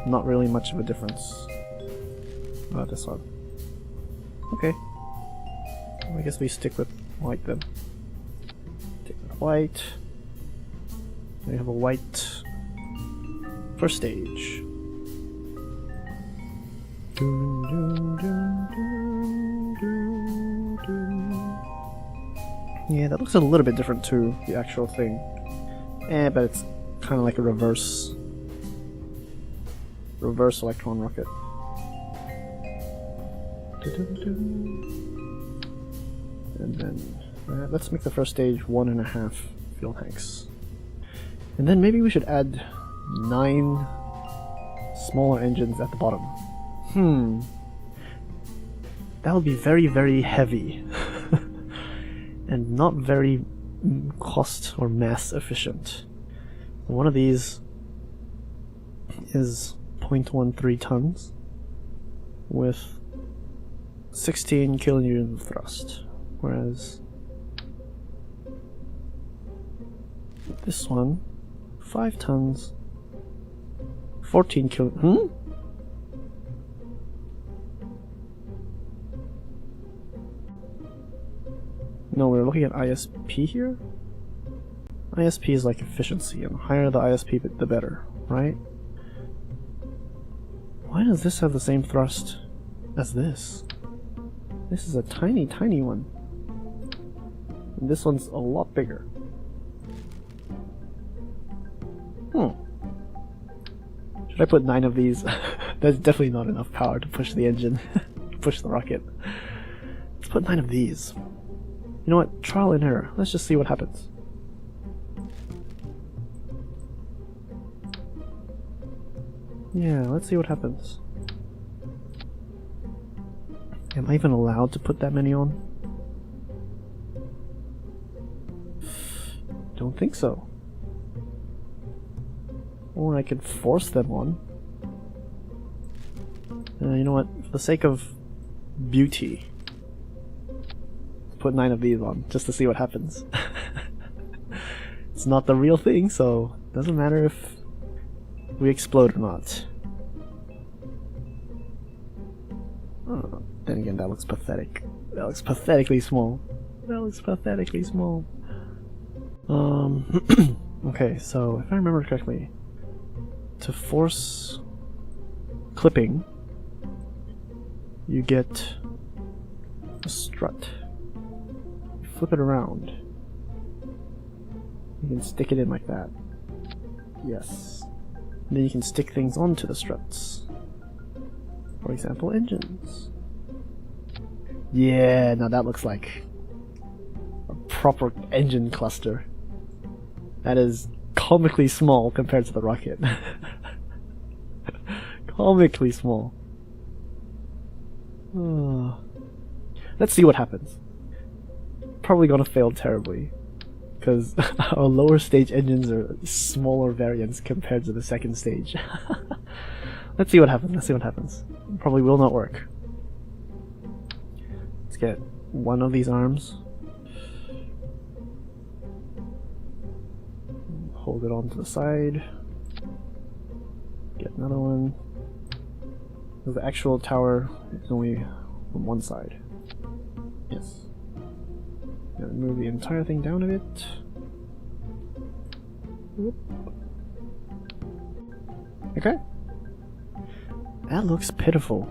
not really much of a difference about this one. Okay, well, I guess we stick with white then. Stick with white. We have a white first stage. Yeah, that looks a little bit different to the actual thing. But it's kind of like a reverse Electron rocket. And then let's make the first stage 1.5 fuel tanks. And then maybe we should add 9 smaller engines at the bottom. That would be very, very heavy. And not very cost or mass efficient. One of these is 0.13 tons with 16 kilonewtons of thrust, whereas this one, 5 tons, 14 kilo. No, we're looking at ISP here? ISP is like efficiency, and the higher the ISP, the better, right? Why does this have the same thrust as this? This is a tiny, tiny one. And this one's a lot bigger. Should I put 9 of these? That's definitely not enough power to push the engine, push the rocket. Let's put 9 of these. You know what? Trial and error. Let's just see what happens. Yeah, let's see what happens. Am I even allowed to put that many on? Don't think so. Or I could force them on. You know what? For the sake of beauty, put 9 of these on, just to see what happens. It's not the real thing, so it doesn't matter if we explode or not. Oh, then again, that looks pathetic. That looks pathetically small. That looks pathetically small. Okay, so if I remember correctly, to force clipping, you get a strut. You flip it around. You can stick it in like that. Yes. And then you can stick things onto the struts. For example, engines. Yeah, now that looks like a proper engine cluster. That is comically small compared to the rocket. Comically small. Let's see what happens. Probably gonna fail terribly, because our lower stage engines are smaller variants compared to the second stage. Let's see what happens. Let's see what happens. Probably will not work. Let's get one of these arms. Hold it on to the side. Get another one. The actual tower is only on one side. Yes. Gonna move the entire thing down a bit. Whoop. Okay. That looks pitiful.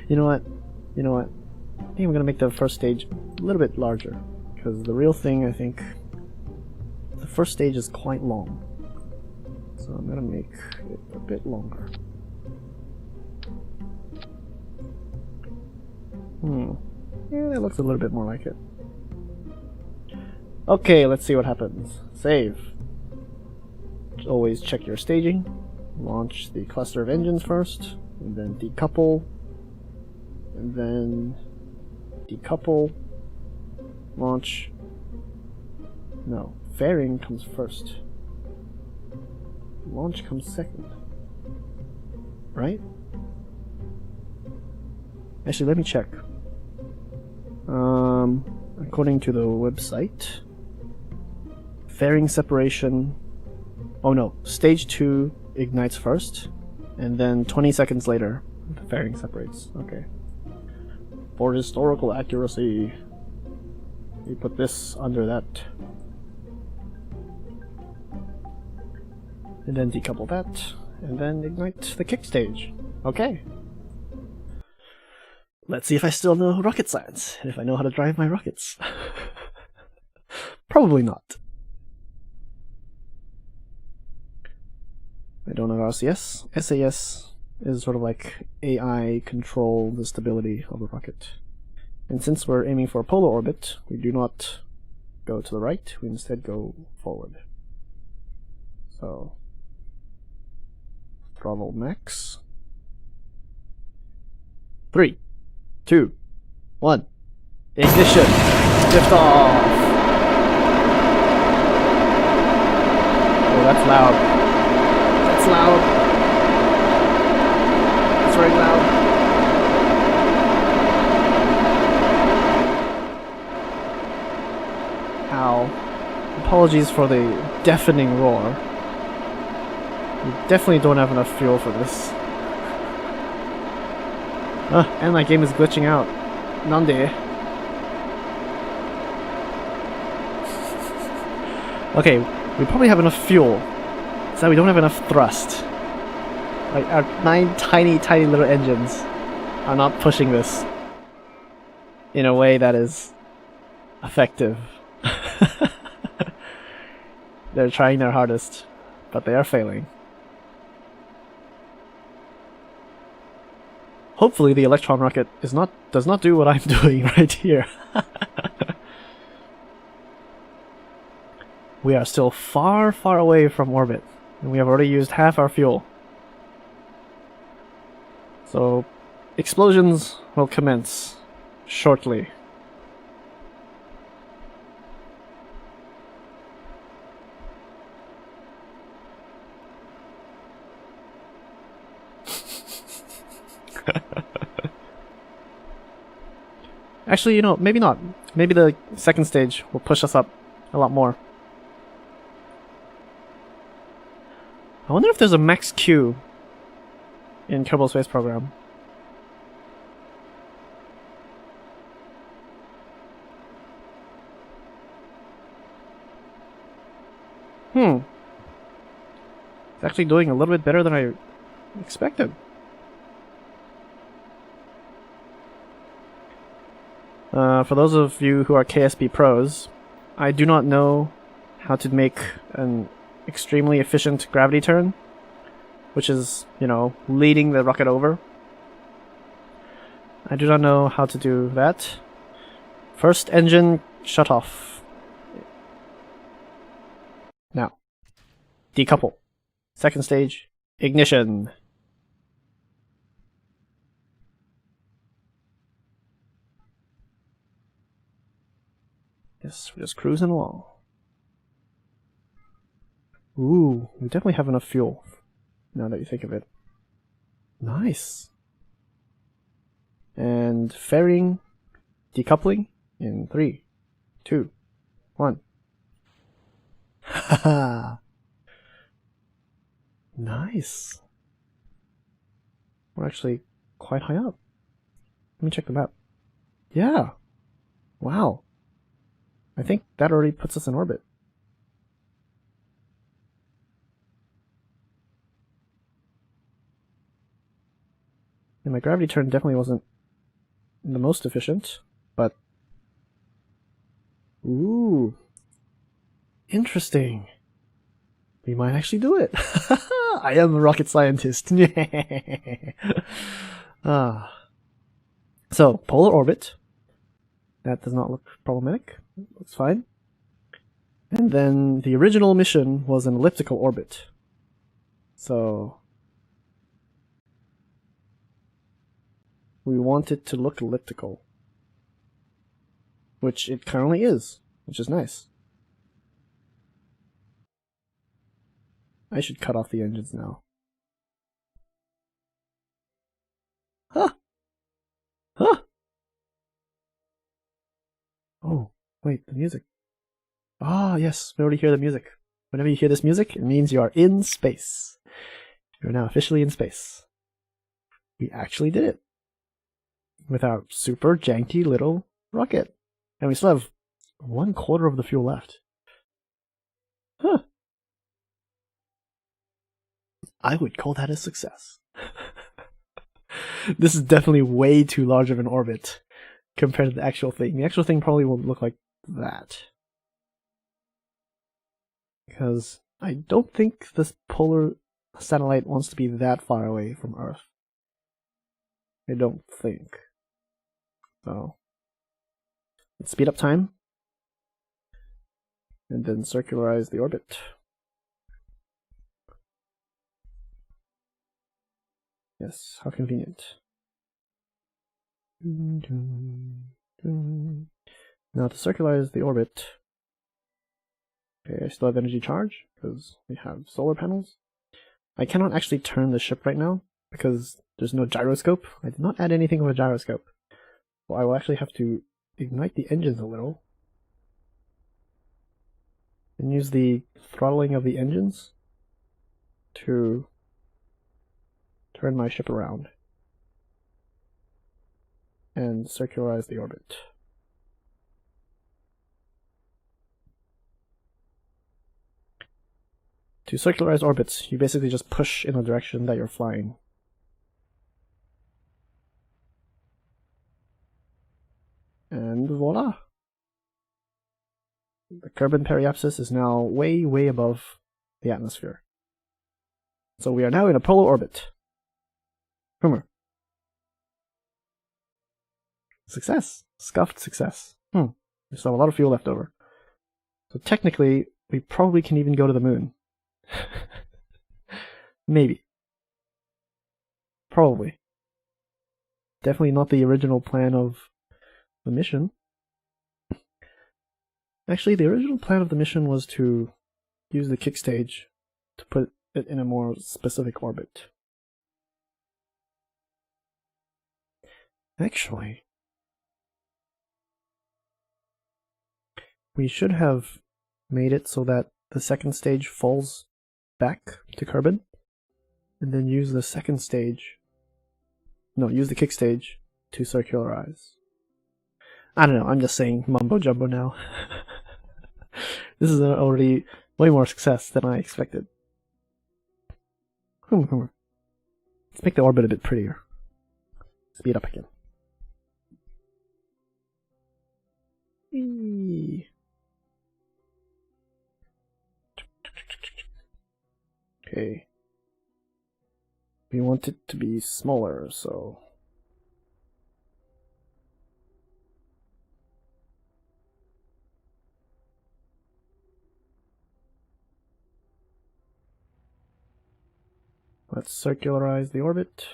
You know what? You know what? I think I'm gonna make the first stage a little bit larger, because the real thing, I think, the first stage is quite long. So I'm gonna make it a bit longer. Yeah, it looks a little bit more like it. Okay, let's see what happens. Save. Always check your staging. Launch the cluster of engines first, and then decouple, and then decouple, launch. No, fairing comes first. Launch comes second. Right? Actually, let me check. According to the website, fairing separation. Oh no, stage 2 ignites first, and then 20 seconds later, the fairing separates. Okay. For historical accuracy, we put this under that. And then decouple that, and then ignite the kick stage. Okay. Let's see if I still know rocket science, and if I know how to drive my rockets. Probably not. I don't know RCS. SAS is sort of like AI control the stability of the rocket. And since we're aiming for a polar orbit, we do not go to the right, we instead go forward. So, throttle max. 3, 2, 1. Ignition! Lift off! Oh, that's loud. That's loud. That's very loud. Ow. Apologies for the deafening roar. We definitely don't have enough fuel for this. And my game is glitching out. Nande. Okay, we probably have enough fuel. So we don't have enough thrust. Like, our 9 tiny little engines are not pushing this in a way that is effective. They're trying their hardest, but they are failing. Hopefully the Electron rocket does not do what I'm doing right here. We are still far away from orbit, and we have already used half our fuel. So, explosions will commence shortly. Actually, you know, maybe not. Maybe the second stage will push us up a lot more. I wonder if there's a max Q in Kerbal Space Program. It's actually doing a little bit better than I expected. For those of you who are KSP pros, I do not know how to make an extremely efficient gravity turn, which is, you know, leading the rocket over. I do not know how to do that. First engine shut off. Now, decouple. Second stage, ignition. Yes, we're just cruising along. Ooh, we definitely have enough fuel, now that you think of it. Nice. And fairing, decoupling in 3, 2, 1. Haha. Nice. We're actually quite high up. Let me check the map. Yeah. Wow. I think that already puts us in orbit. And my gravity turn definitely wasn't the most efficient, but... Ooh. Interesting. We might actually do it. I am a rocket scientist. So, polar orbit. That does not look problematic. Looks fine. And then the original mission was an elliptical orbit. So we want it to look elliptical, which it currently is, which is nice. I should cut off the engines now. Huh! Huh! Oh, wait, the music. Ah, yes, we already hear the music. Whenever you hear this music, it means you are in space. You're now officially in space. We actually did it. With our super janky little rocket. And we still have 1/4 of the fuel left. Huh. I would call that a success. This is definitely way too large of an orbit compared to the actual thing. The actual thing probably will look like that. Because I don't think this polar satellite wants to be that far away from Earth. I don't think. So, let's speed up time. And then circularize the orbit. Yes, how convenient. Now to circularize the orbit. Okay, I still have energy charge because we have solar panels. I cannot actually turn the ship right now because there's no gyroscope. I did not add anything with a gyroscope. So I will actually have to ignite the engines a little and use the throttling of the engines to turn my ship around and circularize the orbit. To circularize orbits, you basically just push in the direction that you're flying. And voila! The Kerbin periapsis is now way, way above the atmosphere. So we are now in a polar orbit. Humor. Success. Scuffed success. We still have a lot of fuel left over. So technically, we probably can even go to the moon. Maybe. Probably. Definitely not the original plan of the mission. Actually, the original plan of the mission was to use the kick stage to put it in a more specific orbit. Actually, we should have made it so that the second stage falls back to Kerbin, and then use the second stage. No, use the kick stage to circularize. I don't know, I'm just saying mumbo jumbo now. This is already way more success than I expected. Let's make the orbit a bit prettier. Speed up again. Okay. We want it to be smaller, so let's circularize the orbit.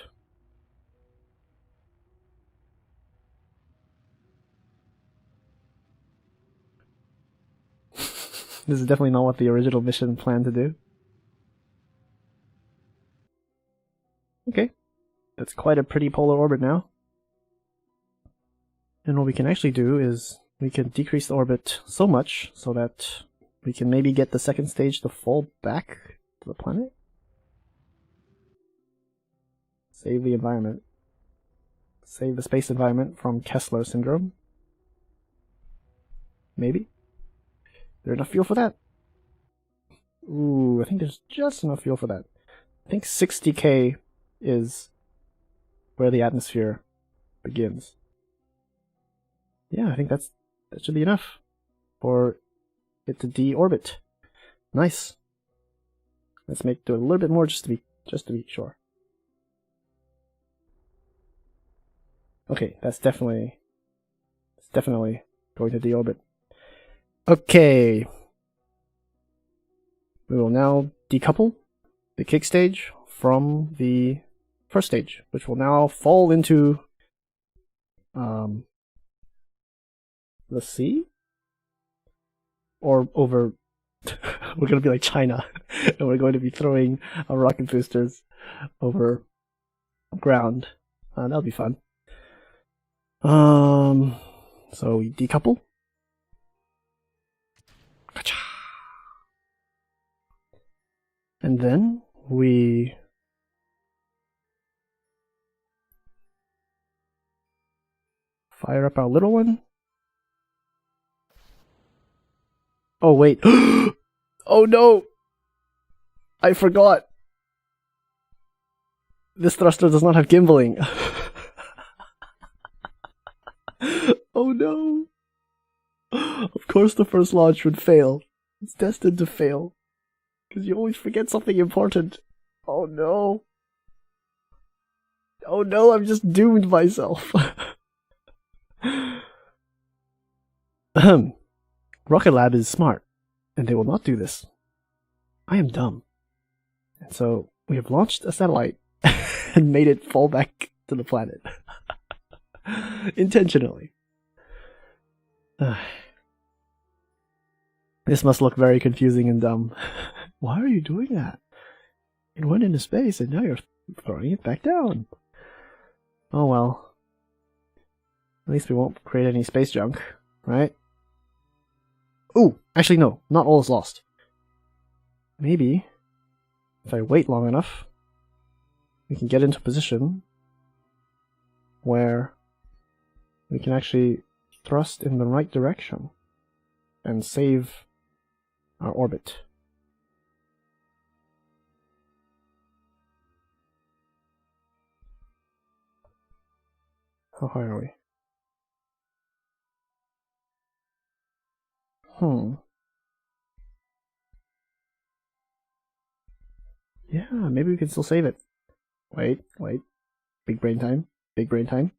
This is definitely not what the original mission planned to do. Okay, that's quite a pretty polar orbit now. And what we can actually do is we can decrease the orbit so much so that we can maybe get the second stage to fall back to the planet. Save the environment. Save the space environment from Kessler syndrome. Maybe. Is there enough fuel for that? Ooh, I think there's just enough fuel for that. I think 60k is where the atmosphere begins. Yeah, I think that should be enough for it to deorbit. Nice. Let's do it a little bit more just to be sure. Okay, that's definitely definitely going to deorbit. Okay. We will now decouple the kick stage from the first stage, which will now fall into the sea? Or over... we're going to be like China, and we're going to be throwing our rocket boosters over ground. That'll be fun. So we decouple. And then we fire up our little one. Oh wait. Oh no! I forgot! This thruster does not have gimbaling. Oh no! Of course the first launch would fail. It's destined to fail. Because you always forget something important. Oh no! Oh no, I've just doomed myself. Rocket Lab is smart, and they will not do this. I am dumb. And so, we have launched a satellite and made it fall back to the planet. Intentionally. This must look very confusing and dumb. Why are you doing that? It went into space and now you're throwing it back down. Oh well. At least we won't create any space junk, right? Ooh, actually no, not all is lost. Maybe, if I wait long enough, we can get into a position where we can actually thrust in the right direction and save our orbit. How high are we? Yeah, maybe we can still save it. Wait. Big brain time. Big brain time.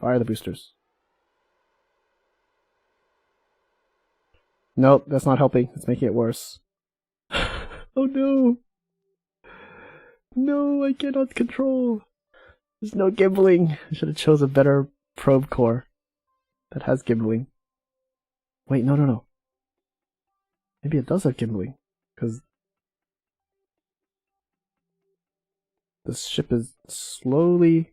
Fire the boosters. Nope, that's not helping. It's making it worse. Oh no! No, I cannot control. There's no gimbaling. I should have chose a better probe core that has gimbaling. Wait, no. Maybe it does have gimbaling, because this ship is slowly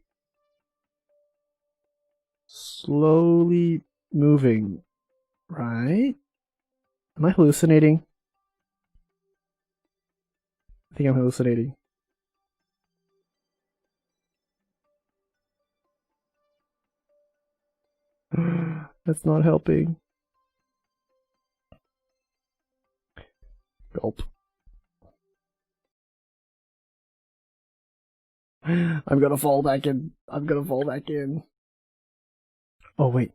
moving, right? Am I hallucinating? I think I'm hallucinating. That's not helping. Gulp. I'm gonna fall back in. Oh wait.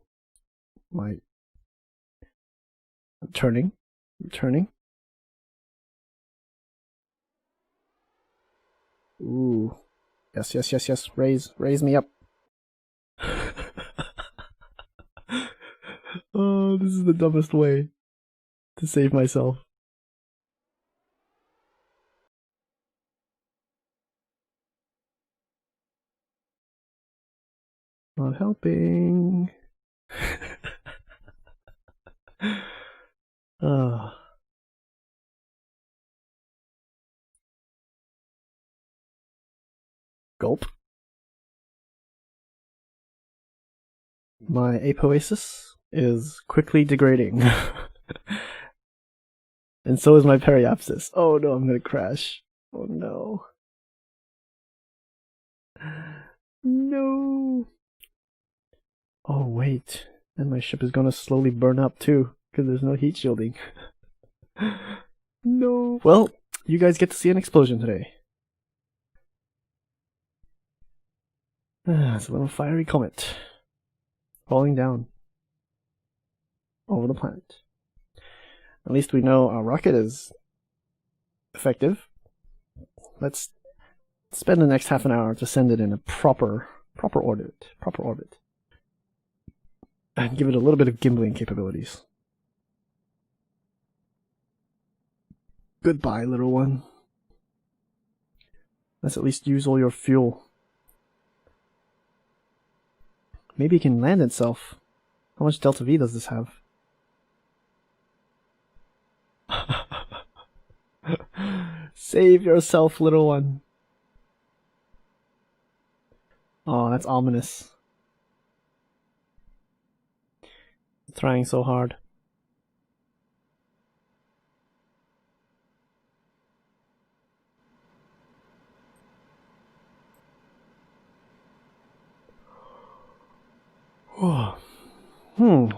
I'm turning. Ooh. Yes. Raise me up. Oh, this is the dumbest way to save myself. Not helping. Gulp. My apoasis is quickly degrading. And so is my periapsis. Oh no, I'm gonna crash. Oh no. No. Oh wait. And my ship is gonna slowly burn up too, because there's no heat shielding. No. Well, you guys get to see an explosion today. It's a little fiery comet falling down over the planet. At least we know our rocket is effective. Let's spend the next half an hour to send it in a proper orbit. and give it a little bit of gimbling capabilities. Goodbye, little one. Let's at least use all your fuel. Maybe it can land itself. How much delta V does this have? Save yourself, little one. Oh, that's ominous. Trying so hard.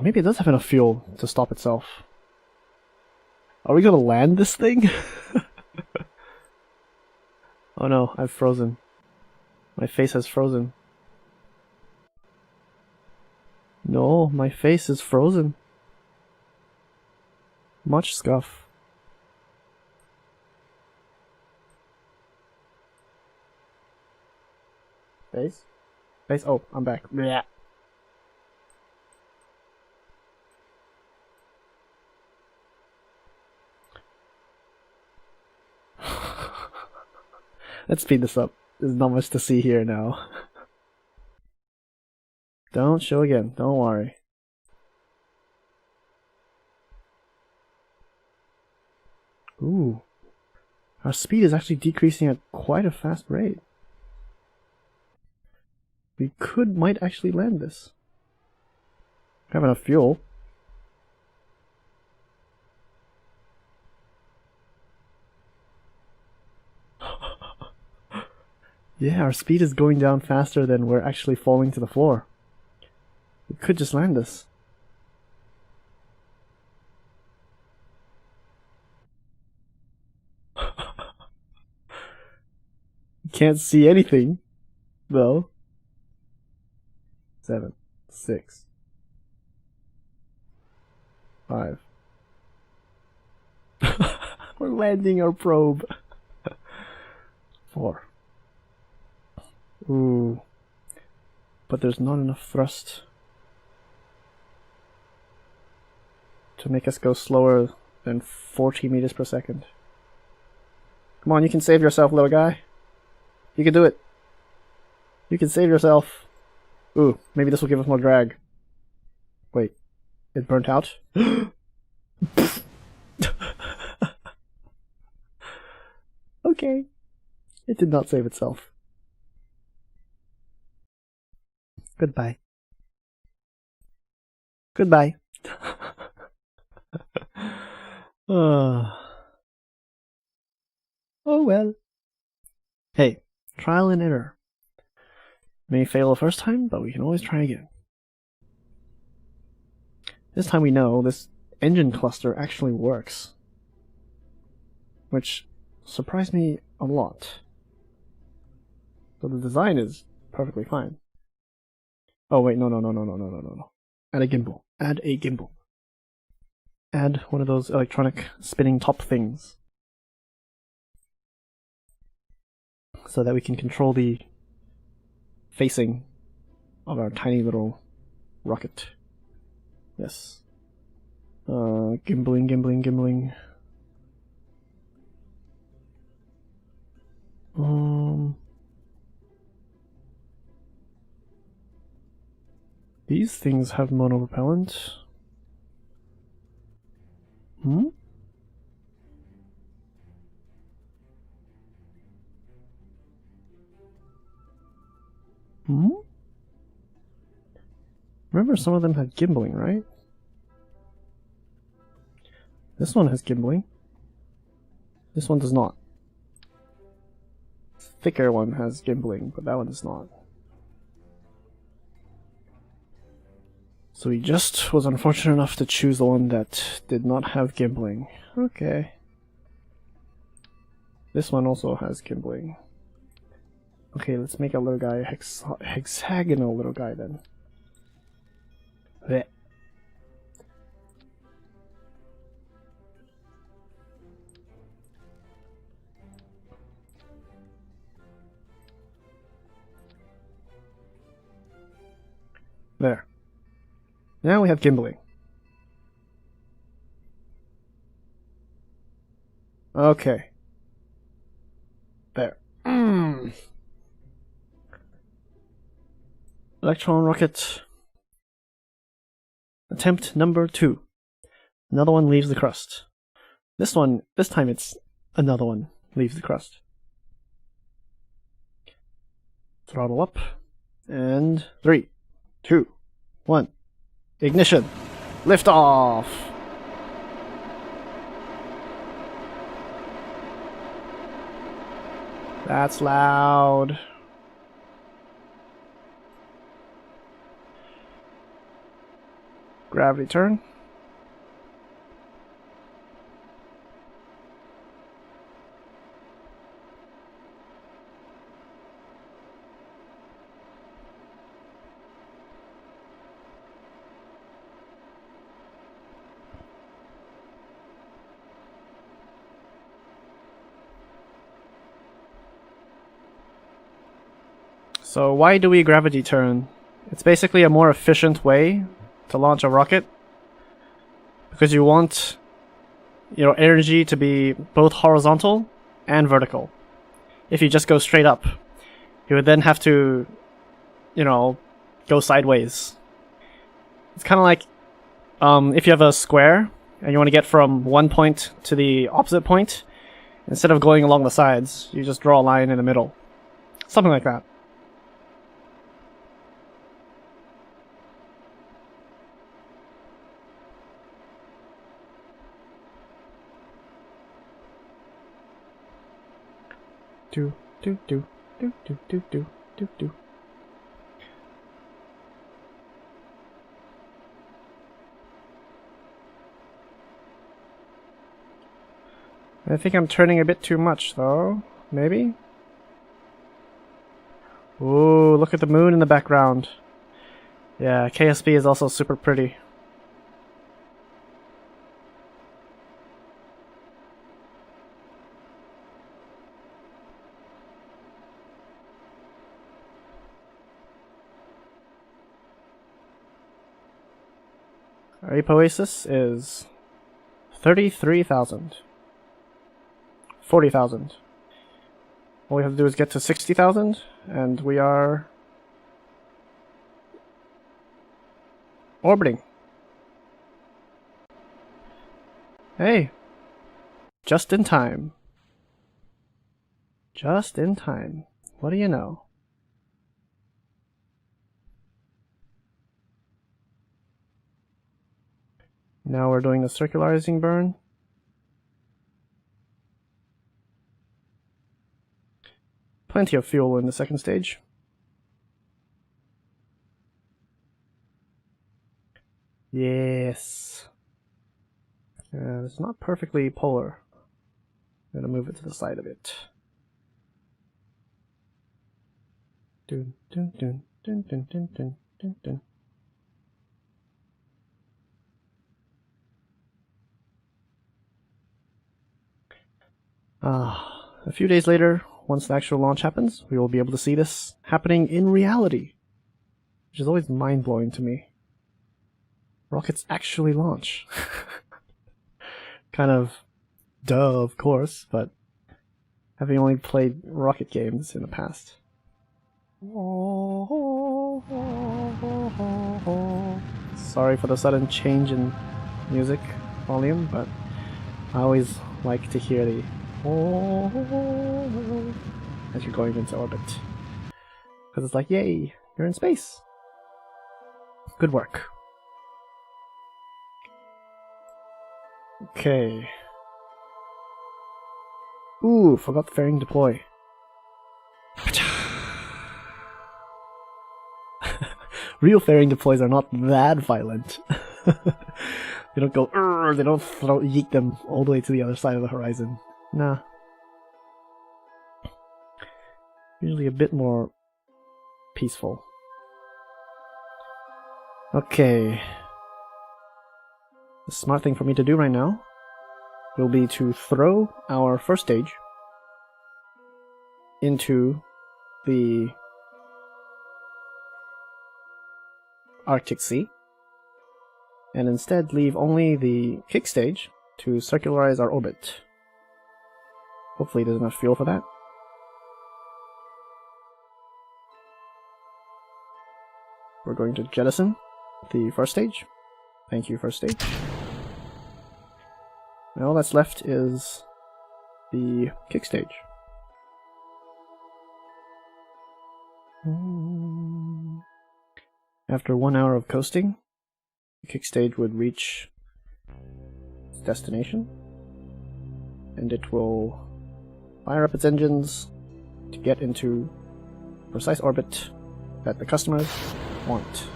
Maybe it does have enough fuel to stop itself. Are we gonna land this thing? Oh no, I've frozen. My face has frozen. No, my face is frozen. Much scuff. Face? Face? Oh, I'm back. Blech. Let's speed this up. There's not much to see here now. Don't show again, don't worry. Ooh. Our speed is actually decreasing at quite a fast rate. We might actually land this. We have enough fuel. Yeah, our speed is going down faster than we're actually falling to the floor. We could just land this. Can't see anything, though. 7, 6, 5. We're landing our probe. 4. Ooh. But there's not enough thrust to make us go slower than 40 meters per second. Come on, you can save yourself, little guy. You can do it. You can save yourself. Ooh, maybe this will give us more drag. Wait, it burnt out? Okay. It did not save itself. Goodbye. Goodbye. Oh well. Hey, trial and error. May fail the first time, but we can always try again. This time we know this engine cluster actually works, which surprised me a lot. So the design is perfectly fine. Oh wait, no. Add a gimbal. Add a gimbal. Add one of those electronic spinning top things, so that we can control the facing of our tiny little rocket. Yes. Gimbling. These things have monopropellant. Remember, some of them had gimbling, right? This one has gimbling. This one does not. Thicker one has gimbling, but that one does not. So he just was unfortunate enough to choose the one that did not have gimbling. Okay. This one also has gimbling. Okay, let's make a little guy a hexagonal little guy then. Blech. There. Now we have gimbaling. Okay. There. Electron rocket. Attempt number 2. Another one leaves the crust. This time it's another one leaves the crust. Throttle up. And 3, 2, 1. Ignition. Lift off. That's loud. Gravity turn. So why do we gravity turn? It's basically a more efficient way to launch a rocket, because you want energy to be both horizontal and vertical. If you just go straight up, you would then have to go sideways. It's kind of like if you have a square and you want to get from one point to the opposite point, instead of going along the sides, you just draw a line in the middle. Something like that. Do do do do do do do do do. I think I'm turning a bit too much, though. Maybe? Ooh, look at the moon in the background. Yeah, KSB is also super pretty. Our apoasis is 33,000. 40,000. All we have to do is get to 60,000, and we are orbiting. Hey! Just in time. Just in time. What do you know? Now we're doing the circularizing burn. Plenty of fuel in the second stage. Yes. It's not perfectly polar. I'm gonna move it to the side a bit. Dun dun dun dun dun dun dun dun dun. A few days later, once the actual launch happens, we will be able to see this happening in reality, which is always mind-blowing to me. Rockets actually launch. Kind of duh, of course, but having only played rocket games in the past. Sorry for the sudden change in music volume, but I always like to hear the as you're going into orbit, because it's like, yay, you're in space. Good work. Okay. Ooh, forgot the fairing deploy. Real fairing deploys are not that violent. They don't go, they don't yeet them all the way to the other side of the horizon. Nah. Usually a bit more peaceful. Okay. The smart thing for me to do right now will be to throw our first stage into the Arctic Sea and instead leave only the kick stage to circularize our orbit. Hopefully there's enough fuel for that. We're going to jettison the first stage. Thank you, first stage. And all that's left is the kick stage. After 1 hour of coasting, the kick stage would reach its destination, and it will fire up its engines to get into precise orbit that the customers want.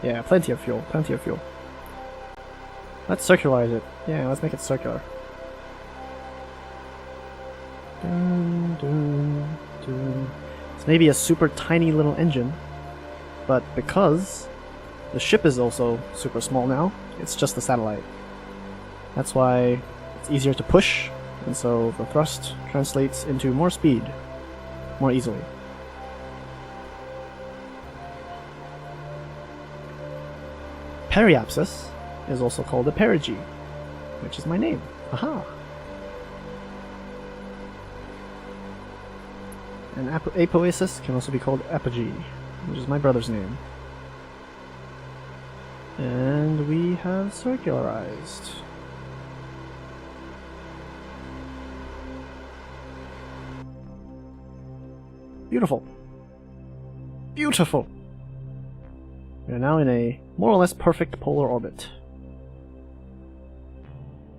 Yeah, plenty of fuel, plenty of fuel. Let's circularize it. Yeah, let's make it circular. Dun, dun, dun. It's maybe a super tiny little engine, but because the ship is also super small now, it's just a satellite. That's why it's easier to push, and so the thrust translates into more speed, more easily. Periapsis is also called a perigee, which is my name. Aha! And apoasis can also be called apogee, which is my brother's name. And we have circularized. Beautiful. Beautiful! We are now in a more or less perfect polar orbit.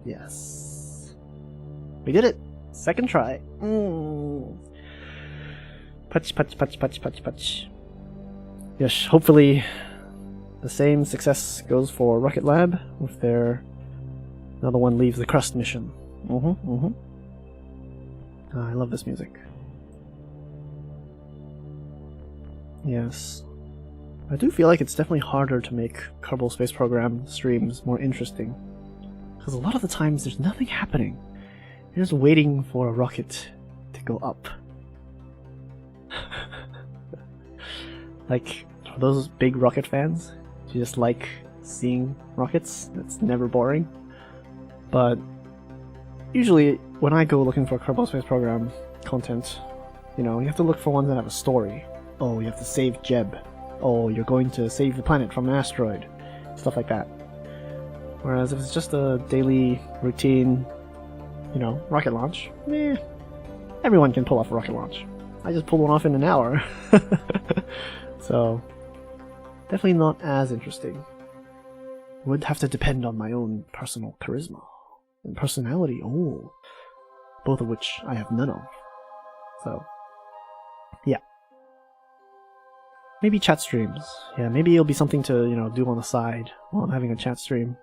Yes. We did it! Second try. Patch, patch, patch, patch, patch, patch. Yes, hopefully the same success goes for Rocket Lab with their Another One Leaves The Crust mission. I love this music. Yes. I do feel like it's definitely harder to make Kerbal Space Program streams more interesting. Because a lot of the times there's nothing happening. You're just waiting for a rocket to go up. Like, for those big rocket fans, you just like seeing rockets. It's never boring. But usually when I go looking for Kerbal Space Program content, you know, you have to look for ones that have a story. Oh, you have to save Jeb. Oh, you're going to save the planet from an asteroid. Stuff like that. Whereas if it's just a daily routine, you know, rocket launch, everyone can pull off a rocket launch. I just pulled one off in an hour. So, definitely not as interesting. Would have to depend on my own personal charisma and personality, both of which I have none of. So, yeah. Maybe chat streams. Yeah, maybe it'll be something to, you know, do on the side while I'm having a chat stream.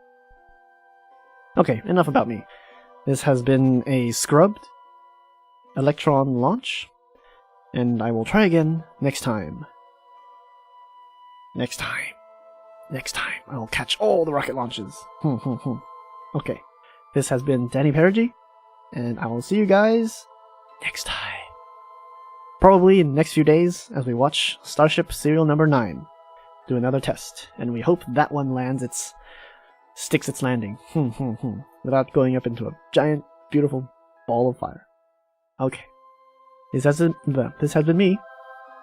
Okay, enough about me. This has been a scrubbed Electron launch, and I will try again next time. Next time, I will catch all the rocket launches. Okay, this has been Danny Perigee, and I will see you guys next time. Probably in the next few days as we watch Starship Serial Number 9 do another test, and we hope that one sticks its landing, without going up into a giant, beautiful ball of fire. Okay, this has been me,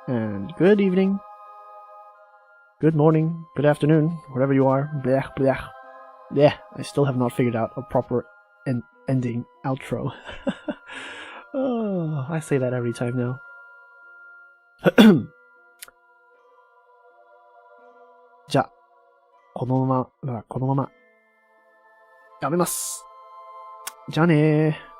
and good evening, good morning, good afternoon, wherever you are. Blech, blech. Yeah, I still have not figured out a proper ending outro. Oh, I say that every time now. じゃあ、このままやめます。じゃあねー。